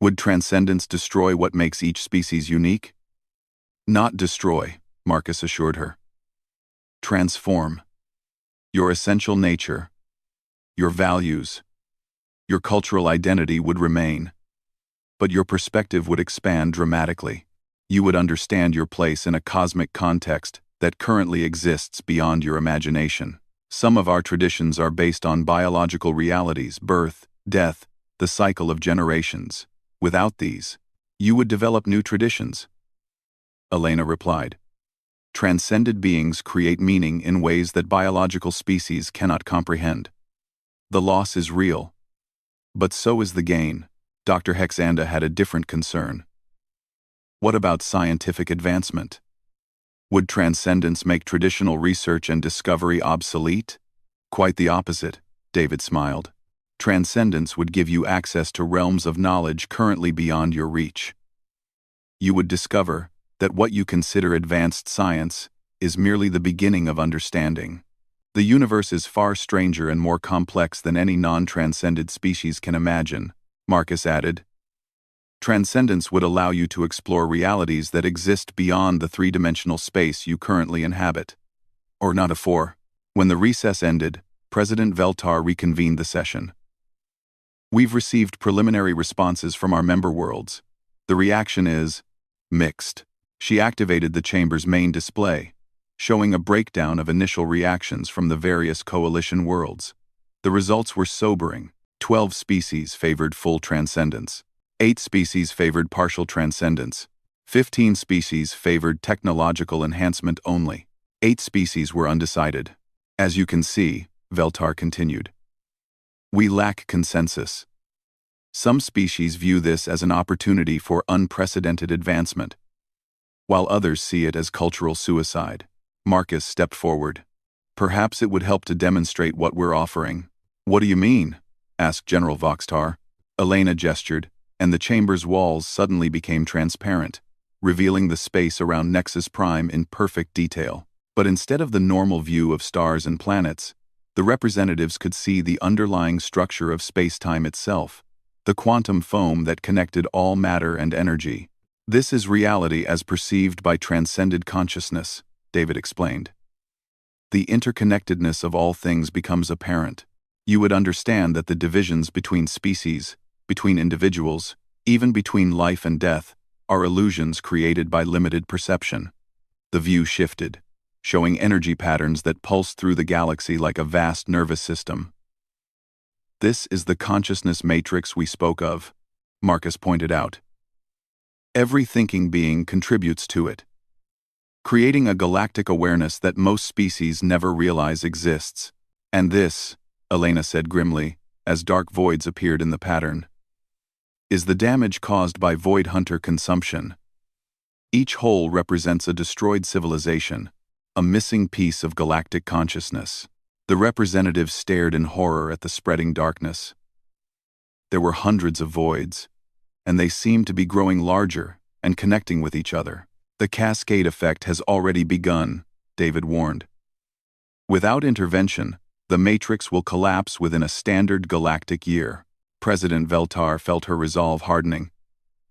Would transcendence destroy what makes each species unique? Not destroy, Marcus assured her. Transform. Your essential nature, your values, your cultural identity would remain, but your perspective would expand dramatically. You would understand your place in a cosmic context that currently exists beyond your imagination. Some of our traditions are based on biological realities, birth, death, the cycle of generations. Without these, you would develop new traditions. Elena replied. Transcended beings create meaning in ways that biological species cannot comprehend. The loss is real, but so is the gain. Dr. Hexanda had a different concern. What about scientific advancement? Would transcendence make traditional research and discovery obsolete? Quite the opposite, David smiled. Transcendence would give you access to realms of knowledge currently beyond your reach. You would discover that what you consider advanced science is merely the beginning of understanding. The universe is far stranger and more complex than any non-transcended species can imagine, Marcus added. Transcendence would allow you to explore realities that exist beyond the three-dimensional space you currently inhabit. Or not a four. When the recess ended, President Veltar reconvened the session. We've received preliminary responses from our member worlds. The reaction is mixed. She activated the chamber's main display, showing a breakdown of initial reactions from the various coalition worlds. The results were sobering. 12 species favored full transcendence. 8 species favored partial transcendence. 15 species favored technological enhancement only. 8 species were undecided. As you can see, Veltar continued, we lack consensus. Some species view this as an opportunity for unprecedented advancement, while others see it as cultural suicide. Marcus stepped forward. Perhaps it would help to demonstrate what we're offering. What do you mean? Asked General Voxtar. Elena gestured, and the chamber's walls suddenly became transparent, revealing the space around Nexus Prime in perfect detail. But instead of the normal view of stars and planets, the representatives could see the underlying structure of space-time itself, the quantum foam that connected all matter and energy. This is reality as perceived by transcended consciousness, David explained. The interconnectedness of all things becomes apparent. You would understand that the divisions between species, between individuals, even between life and death, are illusions created by limited perception. The view shifted, showing energy patterns that pulse through the galaxy like a vast nervous system. This is the consciousness matrix we spoke of, Marcus pointed out. Every thinking being contributes to it, creating a galactic awareness that most species never realize exists. And this, Elena said grimly, as dark voids appeared in the pattern, is the damage caused by void hunter consumption. Each hole represents a destroyed civilization, a missing piece of galactic consciousness. The representatives stared in horror at the spreading darkness. There were hundreds of voids, and they seemed to be growing larger and connecting with each other. The cascade effect has already begun, David warned. Without intervention, the matrix will collapse within a standard galactic year. President Veltar felt her resolve hardening.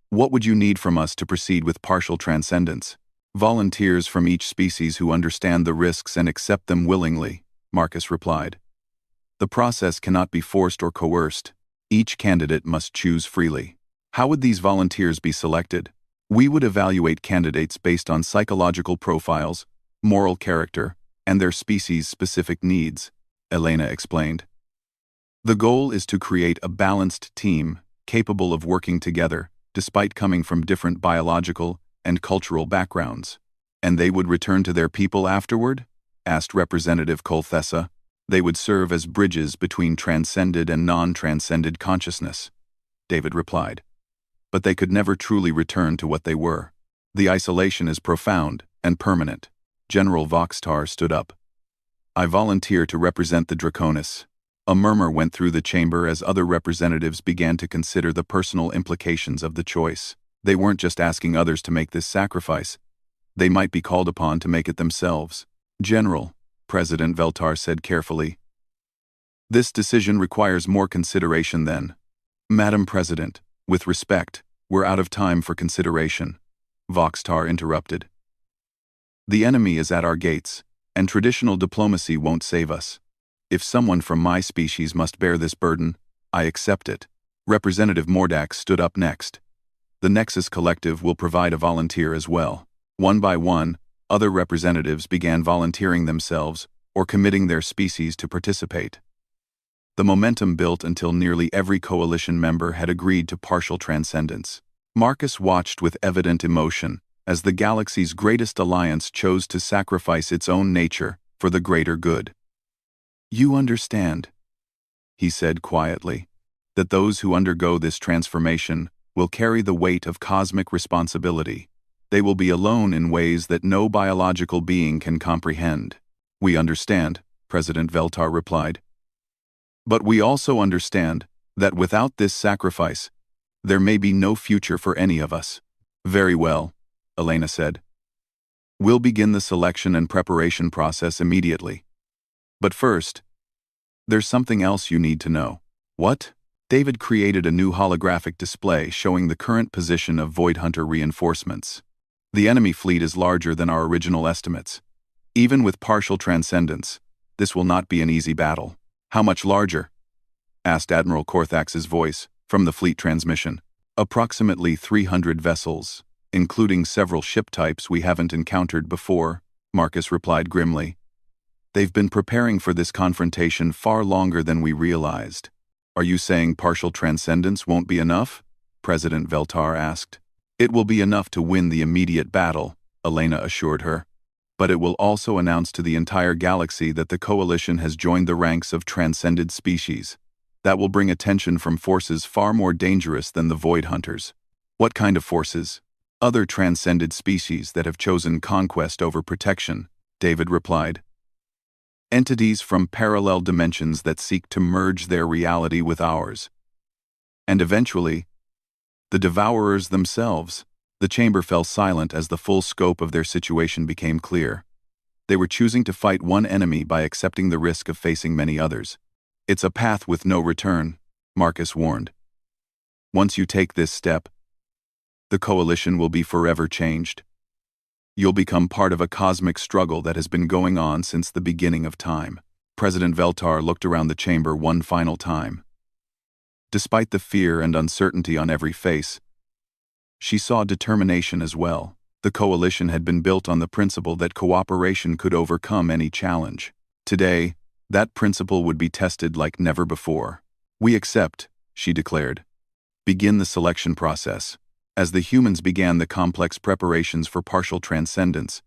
What would you need from us to proceed with partial transcendence? Volunteers from each species who understand the risks and accept them willingly, Marcus replied. The process cannot be forced or coerced. Each candidate must choose freely. How would these volunteers be selected? We would evaluate candidates based on psychological profiles, moral character, and their species-specific needs, Elena explained. The goal is to create a balanced team capable of working together, despite coming from different biological and cultural backgrounds. And they would return to their people afterward? Asked Representative Colthessa. They would serve as bridges between transcended and non-transcended consciousness, David replied. But they could never truly return to what they were. The isolation is profound and permanent. General Voxtar stood up. I volunteer to represent the Draconis. A murmur went through the chamber as other representatives began to consider the personal implications of the choice. They weren't just asking others to make this sacrifice. They might be called upon to make it themselves. General, President Veltar said carefully. This decision requires more consideration than. Madam President, with respect, we're out of time for consideration, Voxtar interrupted. The enemy is at our gates, and traditional diplomacy won't save us. If someone from my species must bear this burden, I accept it. Representative Mordak stood up next. The Nexus Collective will provide a volunteer as well. One by one, other representatives began volunteering themselves or committing their species to participate. The momentum built until nearly every coalition member had agreed to partial transcendence. Marcus watched with evident emotion as the galaxy's greatest alliance chose to sacrifice its own nature for the greater good. You understand, he said quietly, that those who undergo this transformation will carry the weight of cosmic responsibility. They will be alone in ways that no biological being can comprehend. We understand, President Veltar replied. But we also understand that without this sacrifice, there may be no future for any of us. Very well, Elena said. We'll begin the selection and preparation process immediately. But first, there's something else you need to know. What? David created a new holographic display showing the current position of Void Hunter reinforcements. The enemy fleet is larger than our original estimates. Even with partial transcendence, this will not be an easy battle. How much larger? Asked Admiral Korthax's voice from the fleet transmission. Approximately 300 vessels, including several ship types we haven't encountered before, Marcus replied grimly. They've been preparing for this confrontation far longer than we realized. Are you saying partial transcendence won't be enough? President Veltar asked. It will be enough to win the immediate battle, Elena assured her. But it will also announce to the entire galaxy that the coalition has joined the ranks of transcended species. That will bring attention from forces far more dangerous than the Void Hunters. What kind of forces? Other transcended species that have chosen conquest over protection, David replied. Entities from parallel dimensions that seek to merge their reality with ours. And eventually, the Devourers themselves. The chamber fell silent as the full scope of their situation became clear. They were choosing to fight one enemy by accepting the risk of facing many others. It's a path with no return, Marcus warned. Once you take this step, the coalition will be forever changed. You'll become part of a cosmic struggle that has been going on since the beginning of time. President Veltar looked around the chamber one final time. Despite the fear and uncertainty on every face, she saw determination as well. The coalition had been built on the principle that cooperation could overcome any challenge. Today, that principle would be tested like never before. We accept, she declared. Begin the selection process. As the humans began the complex preparations for partial transcendence,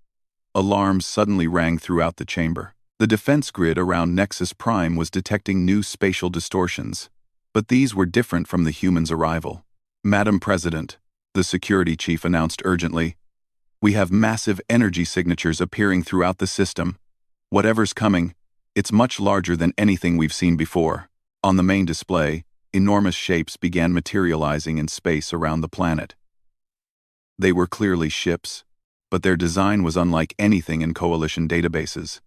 alarms suddenly rang throughout the chamber. The defense grid around Nexus Prime was detecting new spatial distortions. But these were different from the humans' arrival. Madam President, the security chief announced urgently, we have massive energy signatures appearing throughout the system. Whatever's coming, it's much larger than anything we've seen before. On the main display, enormous shapes began materializing in space around the planet. They were clearly ships, but their design was unlike anything in Coalition databases.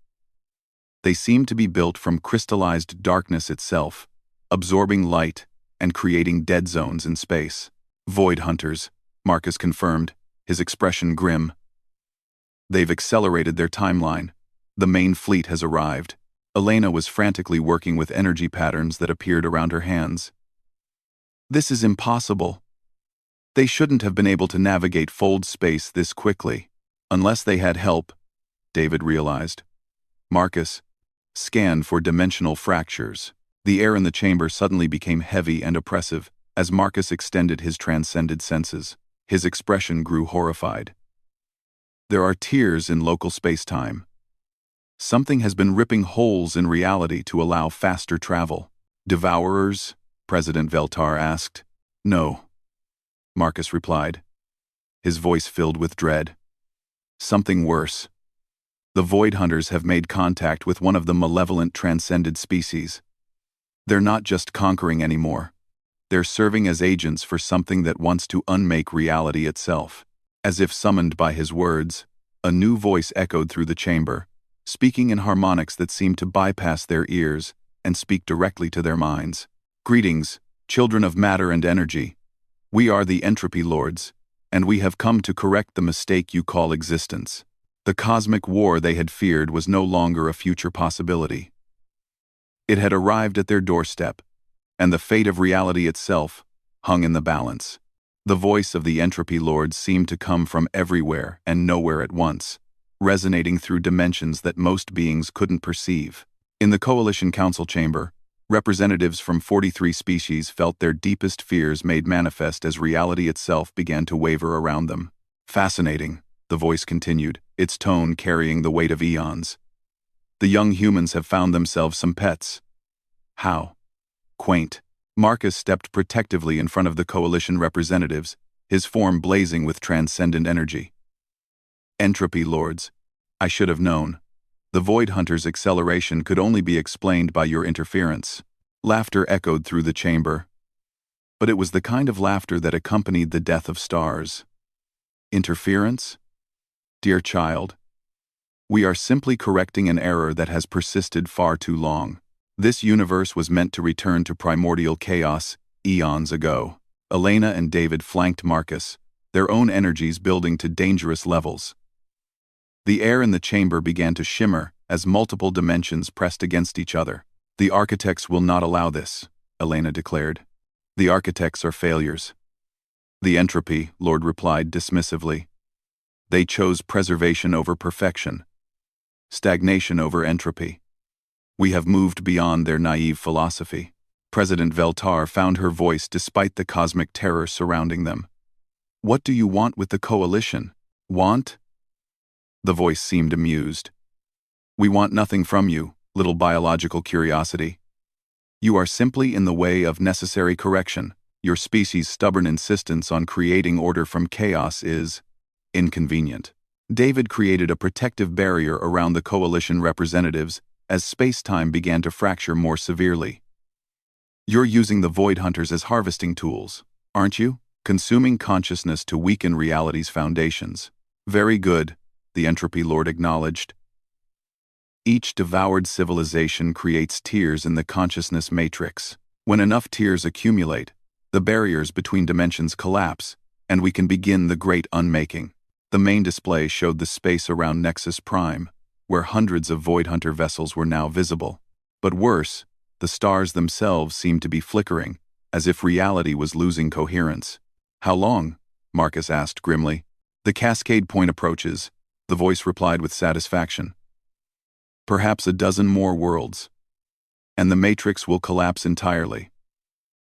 They seemed to be built from crystallized darkness itself, absorbing light and creating dead zones in space. Void Hunters, Marcus confirmed, his expression grim. They've accelerated their timeline. The main fleet has arrived. Elena was frantically working with energy patterns that appeared around her hands. This is impossible. They shouldn't have been able to navigate fold space this quickly. Unless they had help, David realized. Marcus scanned for dimensional fractures. The air in the chamber suddenly became heavy and oppressive as Marcus extended his transcended senses. His expression grew horrified. There are tears in local space-time. Something has been ripping holes in reality to allow faster travel. Devourers? President Veltar asked. No, Marcus replied, his voice filled with dread. Something worse. The Void Hunters have made contact with one of the malevolent transcended species. They're not just conquering anymore. They're serving as agents for something that wants to unmake reality itself. As if summoned by his words, a new voice echoed through the chamber, speaking in harmonics that seemed to bypass their ears and speak directly to their minds. Greetings, children of matter and energy. We are the Entropy Lords, and we have come to correct the mistake you call existence. The cosmic war they had feared was no longer a future possibility. It had arrived at their doorstep, and the fate of reality itself hung in the balance. The voice of the Entropy Lords seemed to come from everywhere and nowhere at once, resonating through dimensions that most beings couldn't perceive. In the Coalition Council chamber, representatives from 43 species felt their deepest fears made manifest as reality itself began to waver around them. Fascinating, the voice continued, its tone carrying the weight of eons. The young humans have found themselves some pets. How? Quaint. Marcus stepped protectively in front of the Coalition representatives, his form blazing with transcendent energy. Entropy Lords. I should have known. The Void Hunter's acceleration could only be explained by your interference. Laughter echoed through the chamber. But it was the kind of laughter that accompanied the death of stars. Interference? Dear child, we are simply correcting an error that has persisted far too long. This universe was meant to return to primordial chaos eons ago. Elena and David flanked Marcus, their own energies building to dangerous levels. The air in the chamber began to shimmer as multiple dimensions pressed against each other. The architects will not allow this, Elena declared. The architects are failures. The Entropy Lord replied dismissively. They chose preservation over perfection, stagnation over entropy. We have moved beyond their naive philosophy. President Veltar found her voice despite the cosmic terror surrounding them. What do you want with the coalition? Want? The voice seemed amused. We want nothing from you, little biological curiosity. You are simply in the way of necessary correction. Your species' stubborn insistence on creating order from chaos is inconvenient. David created a protective barrier around the coalition representatives as space-time began to fracture more severely. You're using the Void Hunters as harvesting tools, aren't you? Consuming consciousness to weaken reality's foundations. Very good, the Entropy Lord acknowledged. Each devoured civilization creates tears in the consciousness matrix. When enough tears accumulate, the barriers between dimensions collapse, and we can begin the great unmaking. The main display showed the space around Nexus Prime, where hundreds of Void Hunter vessels were now visible. But worse, the stars themselves seemed to be flickering, as if reality was losing coherence. How long? Marcus asked grimly. The cascade point approaches, the voice replied with satisfaction. Perhaps a dozen more worlds, and the matrix will collapse entirely.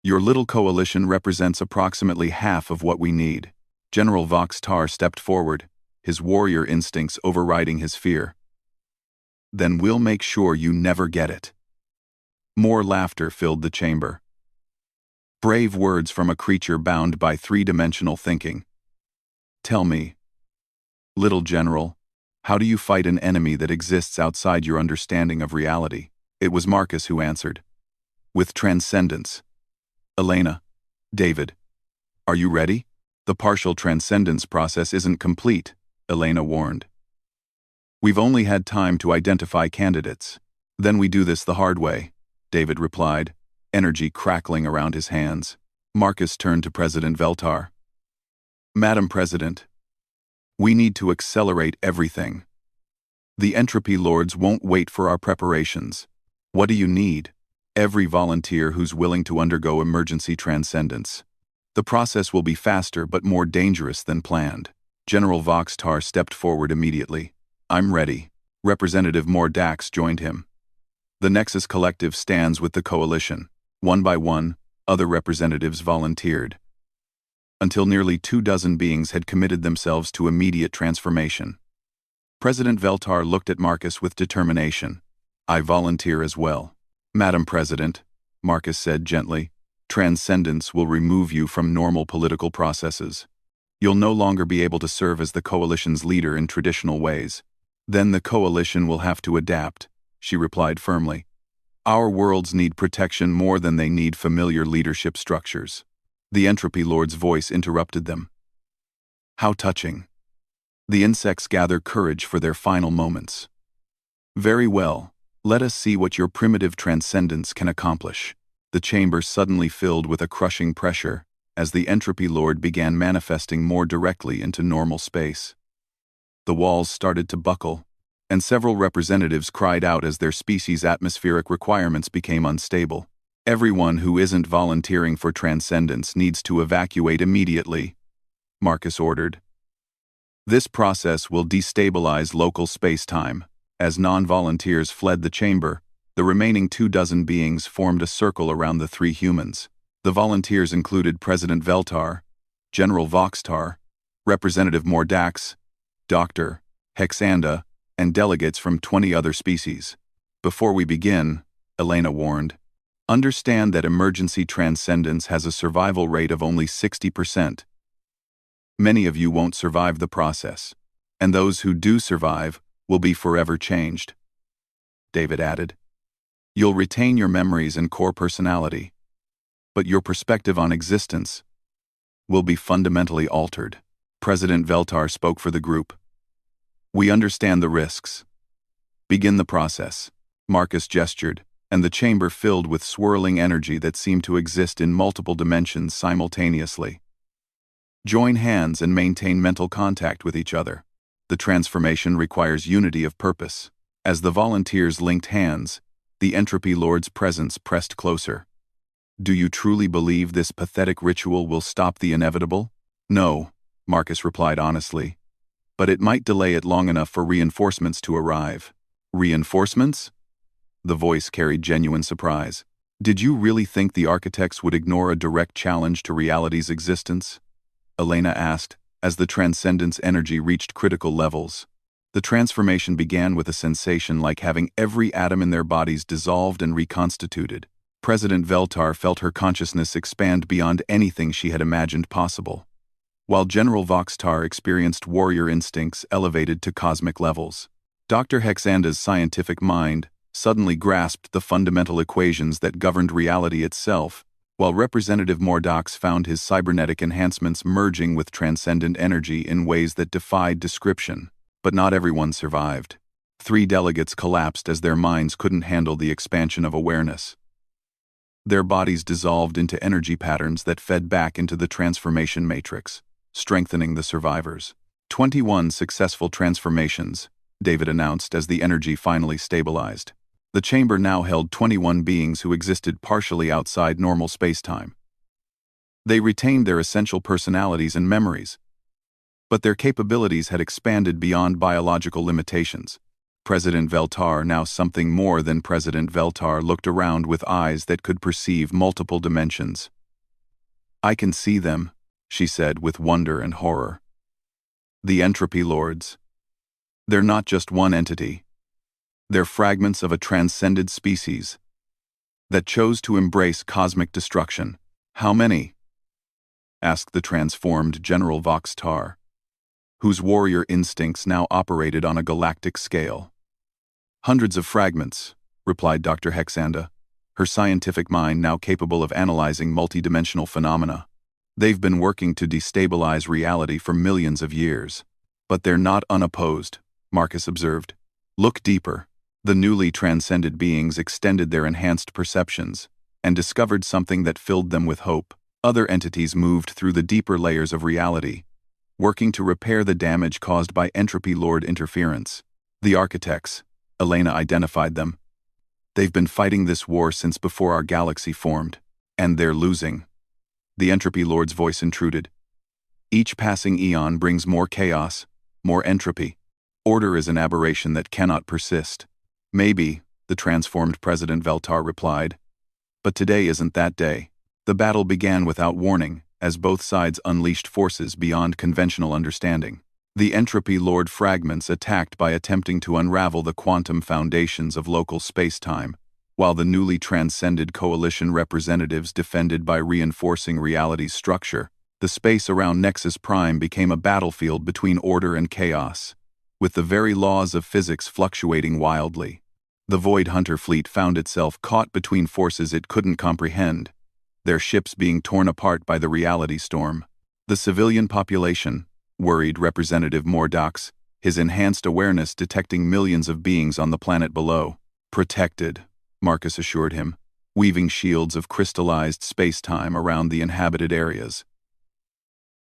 Your little coalition represents approximately half of what we need. General Vox Tar stepped forward, his warrior instincts overriding his fear. Then we'll make sure you never get it. More laughter filled the chamber. Brave words from a creature bound by three-dimensional thinking. Tell me, little general, how do you fight an enemy that exists outside your understanding of reality? It was Marcus who answered. With transcendence. Elena, David, are you ready? The partial transcendence process isn't complete, Elena warned. We've only had time to identify candidates. Then we do this the hard way, David replied, energy crackling around his hands. Marcus turned to President Veltar. Madam President, we need to accelerate everything. The Entropy Lords won't wait for our preparations. What do you need? Every volunteer who's willing to undergo emergency transcendence. The process will be faster but more dangerous than planned. General Vox Tar stepped forward immediately. I'm ready. Representative Mordax joined him. The Nexus Collective stands with the coalition. One by one, other representatives volunteered, until nearly 24 beings had committed themselves to immediate transformation. President Veltar looked at Marcus with determination. I volunteer as well. Madam President, Marcus said gently, transcendence will remove you from normal political processes. You'll no longer be able to serve as the coalition's leader in traditional ways. Then the coalition will have to adapt, she replied firmly. Our worlds need protection more than they need familiar leadership structures. The Entropy Lord's voice interrupted them. How touching. The insects gather courage for their final moments. Very well, let us see what your primitive transcendence can accomplish. The chamber suddenly filled with a crushing pressure as the Entropy Lord began manifesting more directly into normal space. The walls started to buckle, and several representatives cried out as their species' atmospheric requirements became unstable. Everyone who isn't volunteering for transcendence needs to evacuate immediately, Marcus ordered. This process will destabilize local space-time. As non-volunteers fled the chamber, the remaining 24 beings formed a circle around the 3 humans. The volunteers included President Veltar, General Voxtar, Representative Mordax, Dr. Hexanda, and delegates from 20 other species. Before we begin, Elena warned, understand that emergency transcendence has a survival rate of only 60%. Many of you won't survive the process, and those who do survive will be forever changed. David added, you'll retain your memories and core personality, but your perspective on existence will be fundamentally altered. President Veltar spoke for the group. We understand the risks. Begin the process. Marcus gestured, and the chamber filled with swirling energy that seemed to exist in multiple dimensions simultaneously. Join hands and maintain mental contact with each other. The transformation requires unity of purpose. As the volunteers linked hands, the Entropy Lord's presence pressed closer. Do you truly believe this pathetic ritual will stop the inevitable? No, Marcus replied honestly. But it might delay it long enough for reinforcements to arrive. Reinforcements? The voice carried genuine surprise. Did you really think the architects would ignore a direct challenge to reality's existence? Elena asked, as the transcendence energy reached critical levels. The transformation began with a sensation like having every atom in their bodies dissolved and reconstituted. President Veltar felt her consciousness expand beyond anything she had imagined possible, while General Voxtar experienced warrior instincts elevated to cosmic levels. Dr. Hexanda's scientific mind suddenly grasped the fundamental equations that governed reality itself, while Representative Mordax found his cybernetic enhancements merging with transcendent energy in ways that defied description. But not everyone survived. 3 delegates collapsed as their minds couldn't handle the expansion of awareness. Their bodies dissolved into energy patterns that fed back into the transformation matrix, strengthening the survivors. 21 successful transformations, David announced as the energy finally stabilized. The chamber now held 21 beings who existed partially outside normal space-time. They retained their essential personalities and memories, but their capabilities had expanded beyond biological limitations. President Veltar, now something more than President Veltar, looked around with eyes that could perceive multiple dimensions. I can see them, she said with wonder and horror. The Entropy Lords. They're not just one entity. They're fragments of a transcended species that chose to embrace cosmic destruction. How many? Asked the transformed General Voxtar, whose warrior instincts now operated on a galactic scale. Hundreds of fragments, replied Dr. Hexanda, her scientific mind now capable of analyzing multidimensional phenomena. They've been working to destabilize reality for millions of years. But they're not unopposed, Marcus observed. Look deeper. The newly transcended beings extended their enhanced perceptions and discovered something that filled them with hope. Other entities moved through the deeper layers of reality, working to repair the damage caused by Entropy Lord interference. The architects, Elena identified them. They've been fighting this war since before our galaxy formed, and they're losing. The Entropy Lord's voice intruded. Each passing eon brings more chaos, more entropy. Order is an aberration that cannot persist. Maybe, the transformed President Veltar replied. But today isn't that day. The battle began without warning, as both sides unleashed forces beyond conventional understanding. The Entropy Lord fragments attacked by attempting to unravel the quantum foundations of local space-time, while the newly transcended coalition representatives defended by reinforcing reality's structure. The space around Nexus Prime became a battlefield between order and chaos, with the very laws of physics fluctuating wildly. The Void Hunter fleet found itself caught between forces it couldn't comprehend, their ships being torn apart by the reality storm. The civilian population, worried Representative Mordox, his enhanced awareness detecting millions of beings on the planet below. Protected, Marcus assured him, weaving shields of crystallized space-time around the inhabited areas.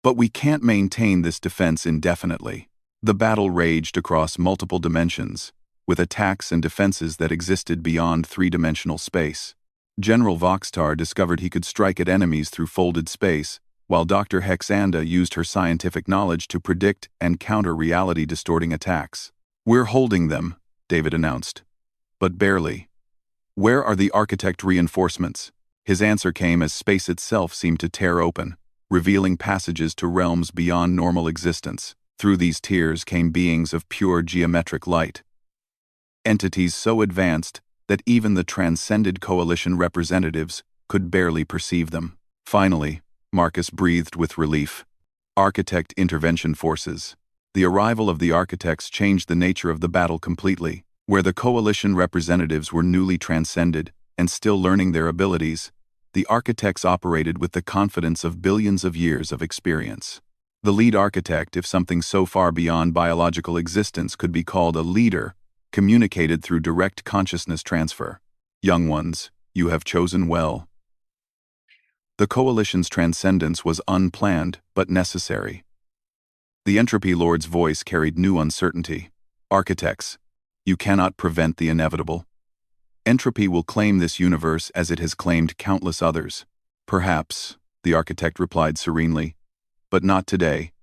But we can't maintain this defense indefinitely. The battle raged across multiple dimensions, with attacks and defenses that existed beyond three-dimensional space. General Voxtar discovered he could strike at enemies through folded space, while Dr. Hexanda used her scientific knowledge to predict and counter reality-distorting attacks. "We're holding them," David announced. "But barely. Where are the architect reinforcements?" His answer came as space itself seemed to tear open, revealing passages to realms beyond normal existence. Through these tiers came beings of pure geometric light. Entities so advanced that even the transcended coalition representatives could barely perceive them. Finally, Marcus breathed with relief. Architect intervention forces. The arrival of the architects changed the nature of the battle completely. Where the coalition representatives were newly transcended and still learning their abilities, the architects operated with the confidence of billions of years of experience. The lead architect, if something so far beyond biological existence could be called a leader, communicated through direct consciousness transfer. "Young ones, you have chosen well." The coalition's transcendence was unplanned but necessary. The Entropy Lord's voice carried new uncertainty. "Architects, you cannot prevent the inevitable. Entropy will claim this universe as it has claimed countless others." "Perhaps," the architect replied serenely, "but not today,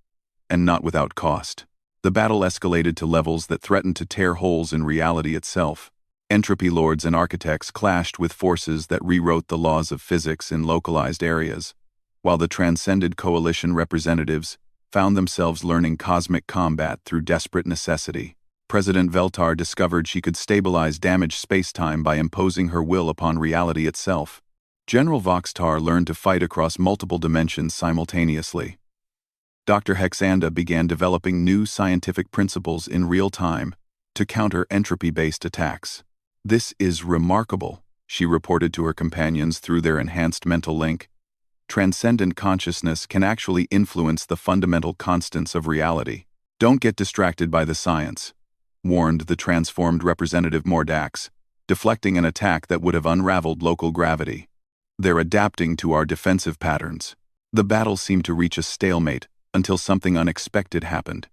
and not without cost." The battle escalated to levels that threatened to tear holes in reality itself. Entropy Lords and architects clashed with forces that rewrote the laws of physics in localized areas, while the transcended coalition representatives found themselves learning cosmic combat through desperate necessity. President Veltar discovered she could stabilize damaged space-time by imposing her will upon reality itself. General Voxtar learned to fight across multiple dimensions simultaneously. Dr. Hexanda began developing new scientific principles in real time to counter entropy-based attacks. "This is remarkable," she reported to her companions through their enhanced mental link. "Transcendent consciousness can actually influence the fundamental constants of reality." "Don't get distracted by the science," warned the transformed Representative Mordax, deflecting an attack that would have unraveled local gravity. "They're adapting to our defensive patterns." The battle seemed to reach a stalemate until something unexpected happened.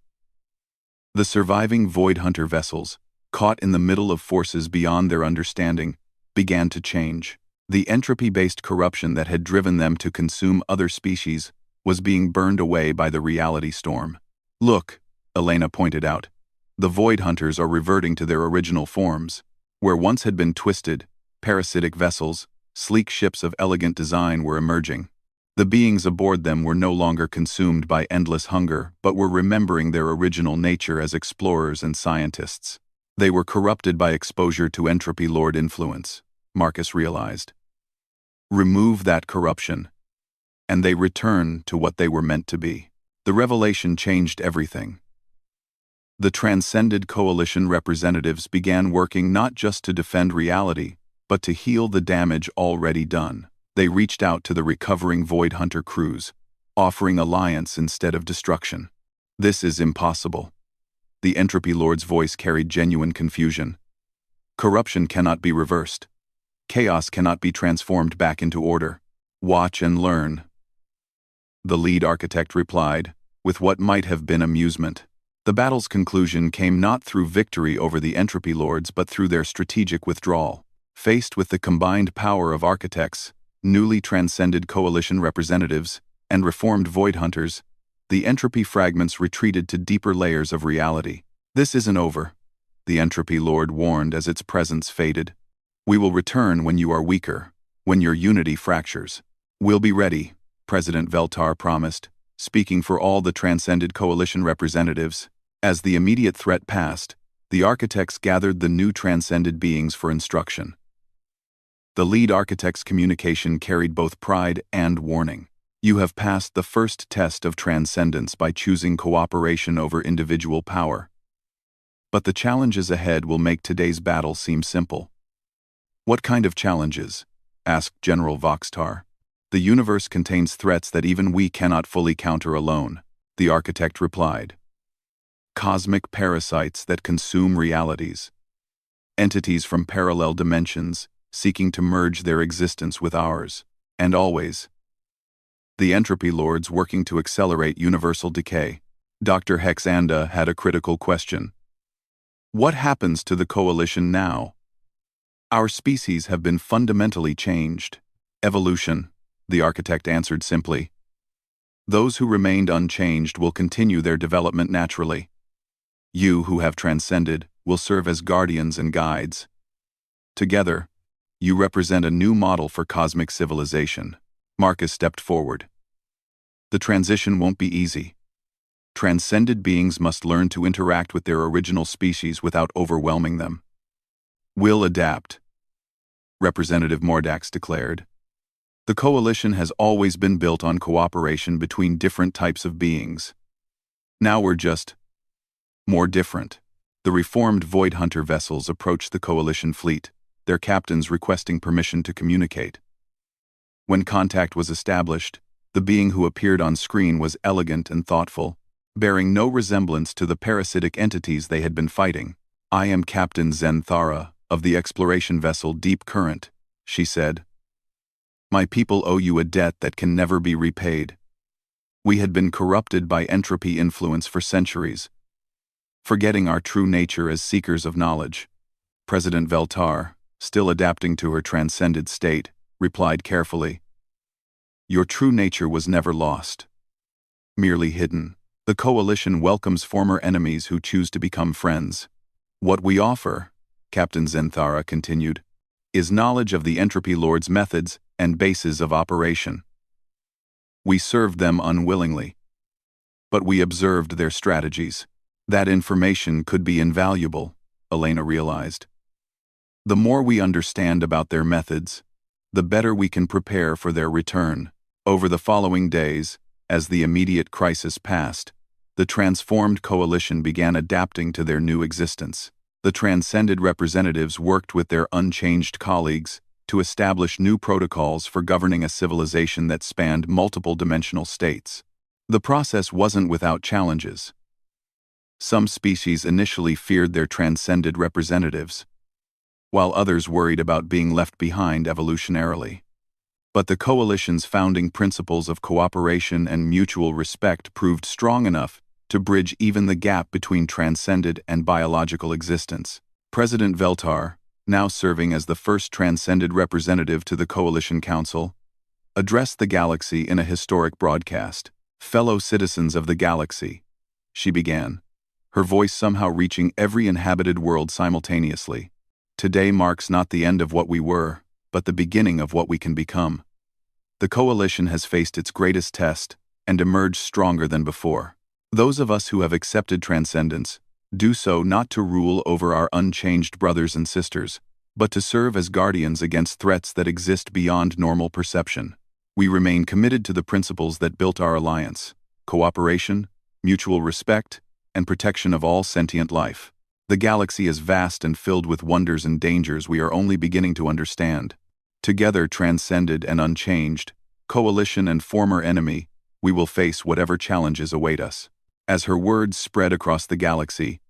The surviving Void Hunter vessels, caught in the middle of forces beyond their understanding, began to change. The entropy-based corruption that had driven them to consume other species was being burned away by the reality storm. "Look," Elena pointed out. "The Void Hunters are reverting to their original forms. Where once had been twisted, parasitic vessels, sleek ships of elegant design were emerging. The beings aboard them were no longer consumed by endless hunger, but were remembering their original nature as explorers and scientists. They were corrupted by exposure to Entropy Lord influence," Marcus realized. "Remove that corruption, and they return to what they were meant to be." The revelation changed everything. The transcended coalition representatives began working not just to defend reality, but to heal the damage already done. They reached out to the recovering Void Hunter crews, offering alliance instead of destruction. "This is impossible." The Entropy Lord's voice carried genuine confusion. "Corruption cannot be reversed. Chaos cannot be transformed back into order. Watch and learn." The lead architect replied, with what might have been amusement. The battle's conclusion came not through victory over the Entropy Lords but through their strategic withdrawal. Faced with the combined power of architects, newly transcended coalition representatives, and reformed Void Hunters, the entropy fragments retreated to deeper layers of reality. "This isn't over," the Entropy Lord warned as its presence faded. "We will return when you are weaker, when your unity fractures." "We'll be ready," President Veltar promised, speaking for all the Transcended Coalition representatives. As the immediate threat passed, the architects gathered the new transcended beings for instruction. The lead architect's communication carried both pride and warning. You have passed the first test of transcendence by choosing cooperation over individual power. But the challenges ahead will make today's battle seem simple. What kind of challenges? Asked General Voxtar. The universe contains threats that even we cannot fully counter alone, the architect replied. Cosmic parasites that consume realities. Entities from parallel dimensions, seeking to merge their existence with ours, and always. The entropy lords working to accelerate universal decay. Dr. Hexanda had a critical question. What happens to the coalition now? Our species have been fundamentally changed. Evolution, the architect answered simply. Those who remained unchanged will continue their development naturally. You who have transcended will serve as guardians and guides. Together, you represent a new model for cosmic civilization. Marcus stepped forward. The transition won't be easy. Transcended beings must learn to interact with their original species without overwhelming them. We'll adapt, Representative Mordax declared. The coalition has always been built on cooperation between different types of beings. Now we're just more different. The reformed Void Hunter vessels approached the coalition fleet, their captains requesting permission to communicate. When contact was established, the being who appeared on screen was elegant and thoughtful, bearing no resemblance to the parasitic entities they had been fighting. I am Captain Zenthara, of the exploration vessel Deep Current, she said. My people owe you a debt that can never be repaid. We had been corrupted by entropy influence for centuries, forgetting our true nature as seekers of knowledge. President Veltar, still adapting to her transcended state, replied carefully. Your true nature was never lost, merely hidden. The coalition welcomes former enemies who choose to become friends. What we offer, Captain Zenthara continued, is knowledge of the Entropy Lord's methods and bases of operation. We served them unwillingly, but we observed their strategies. That information could be invaluable, Elena realized. The more we understand about their methods, the better we can prepare for their return. Over the following days, as the immediate crisis passed, the transformed coalition began adapting to their new existence. The transcended representatives worked with their unchanged colleagues to establish new protocols for governing a civilization that spanned multiple dimensional states. The process wasn't without challenges. Some species initially feared their transcended representatives, while others worried about being left behind evolutionarily. But the coalition's founding principles of cooperation and mutual respect proved strong enough to bridge even the gap between transcended and biological existence. President Veltar, now serving as the first transcended representative to the Coalition Council, addressed the galaxy in a historic broadcast. Fellow citizens of the galaxy, she began, her voice somehow reaching every inhabited world simultaneously. Today marks not the end of what we were, but the beginning of what we can become. The coalition has faced its greatest test and emerged stronger than before. Those of us who have accepted transcendence do so not to rule over our unchanged brothers and sisters, but to serve as guardians against threats that exist beyond normal perception. We remain committed to the principles that built our alliance: cooperation, mutual respect, and protection of all sentient life. The galaxy is vast and filled with wonders and dangers we are only beginning to understand. Together, transcended and unchanged, coalition and former enemy, we will face whatever challenges await us. As her words spread across the galaxy,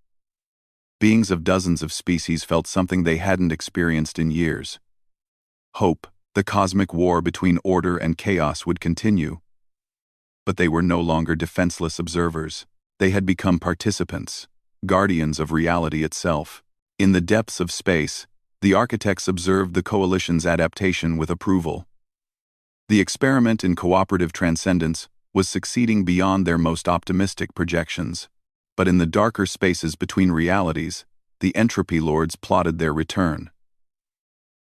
beings of dozens of species felt something they hadn't experienced in years. Hope. The cosmic war between order and chaos would continue. But they were no longer defenseless observers. They had become participants, guardians of reality itself. In the depths of space, the architects observed the coalition's adaptation with approval. The experiment in cooperative transcendence was succeeding beyond their most optimistic projections. But in the darker spaces between realities, the entropy lords plotted their return.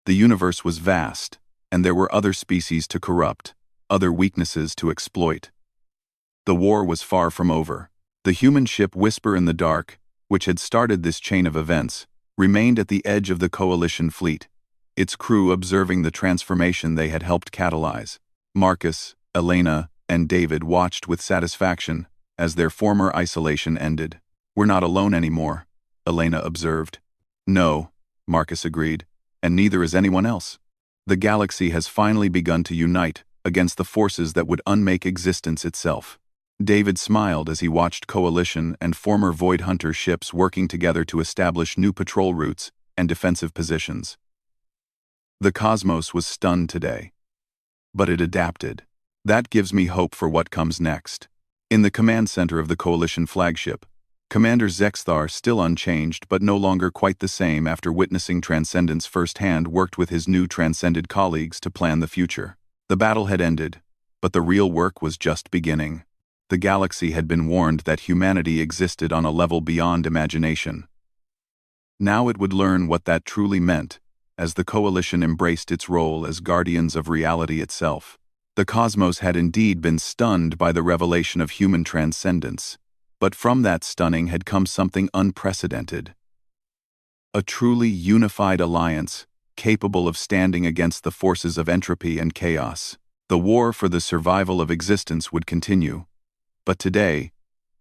The universe was vast, and there were other species to corrupt, other weaknesses to exploit. The war was far from over. The human ship Whisper in the Dark, which had started this chain of events, remained at the edge of the Coalition fleet, its crew observing the transformation they had helped catalyze. Marcus, Elena, and David watched with satisfaction as their former isolation ended. "We're not alone anymore," Elena observed. "No," Marcus agreed, "and neither is anyone else. The galaxy has finally begun to unite against the forces that would unmake existence itself." David smiled as he watched Coalition and former Void Hunter ships working together to establish new patrol routes and defensive positions. The cosmos was stunned today. But it adapted. That gives me hope for what comes next. In the command center of the Coalition flagship, Commander Zexthar, still unchanged but no longer quite the same after witnessing Transcendence firsthand, worked with his new Transcended colleagues to plan the future. The battle had ended, but the real work was just beginning. The galaxy had been warned that humanity existed on a level beyond imagination. Now it would learn what that truly meant, as the Coalition embraced its role as guardians of reality itself. The cosmos had indeed been stunned by the revelation of human transcendence, but from that stunning had come something unprecedented. A truly unified alliance, capable of standing against the forces of entropy and chaos. The war for the survival of existence would continue. But today,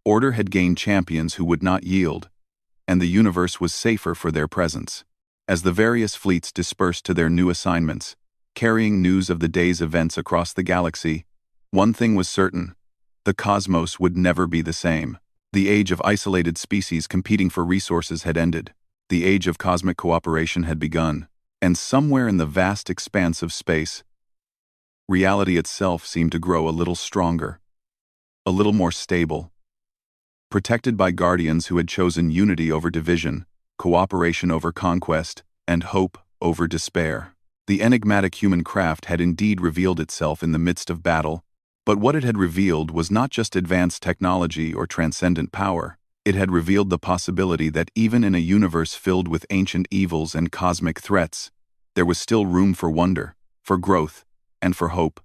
Order had gained champions who would not yield, and the universe was safer for their presence. As the various fleets dispersed to their new assignments, carrying news of the day's events across the galaxy, one thing was certain: the cosmos would never be the same. The age of isolated species competing for resources had ended. The age of cosmic cooperation had begun, and somewhere in the vast expanse of space, reality itself seemed to grow a little stronger, a little more stable. Protected by guardians who had chosen unity over division, cooperation over conquest, and hope over despair. The enigmatic human craft had indeed revealed itself in the midst of battle, but what it had revealed was not just advanced technology or transcendent power. It had revealed the possibility that even in a universe filled with ancient evils and cosmic threats, there was still room for wonder, for growth, and for hope.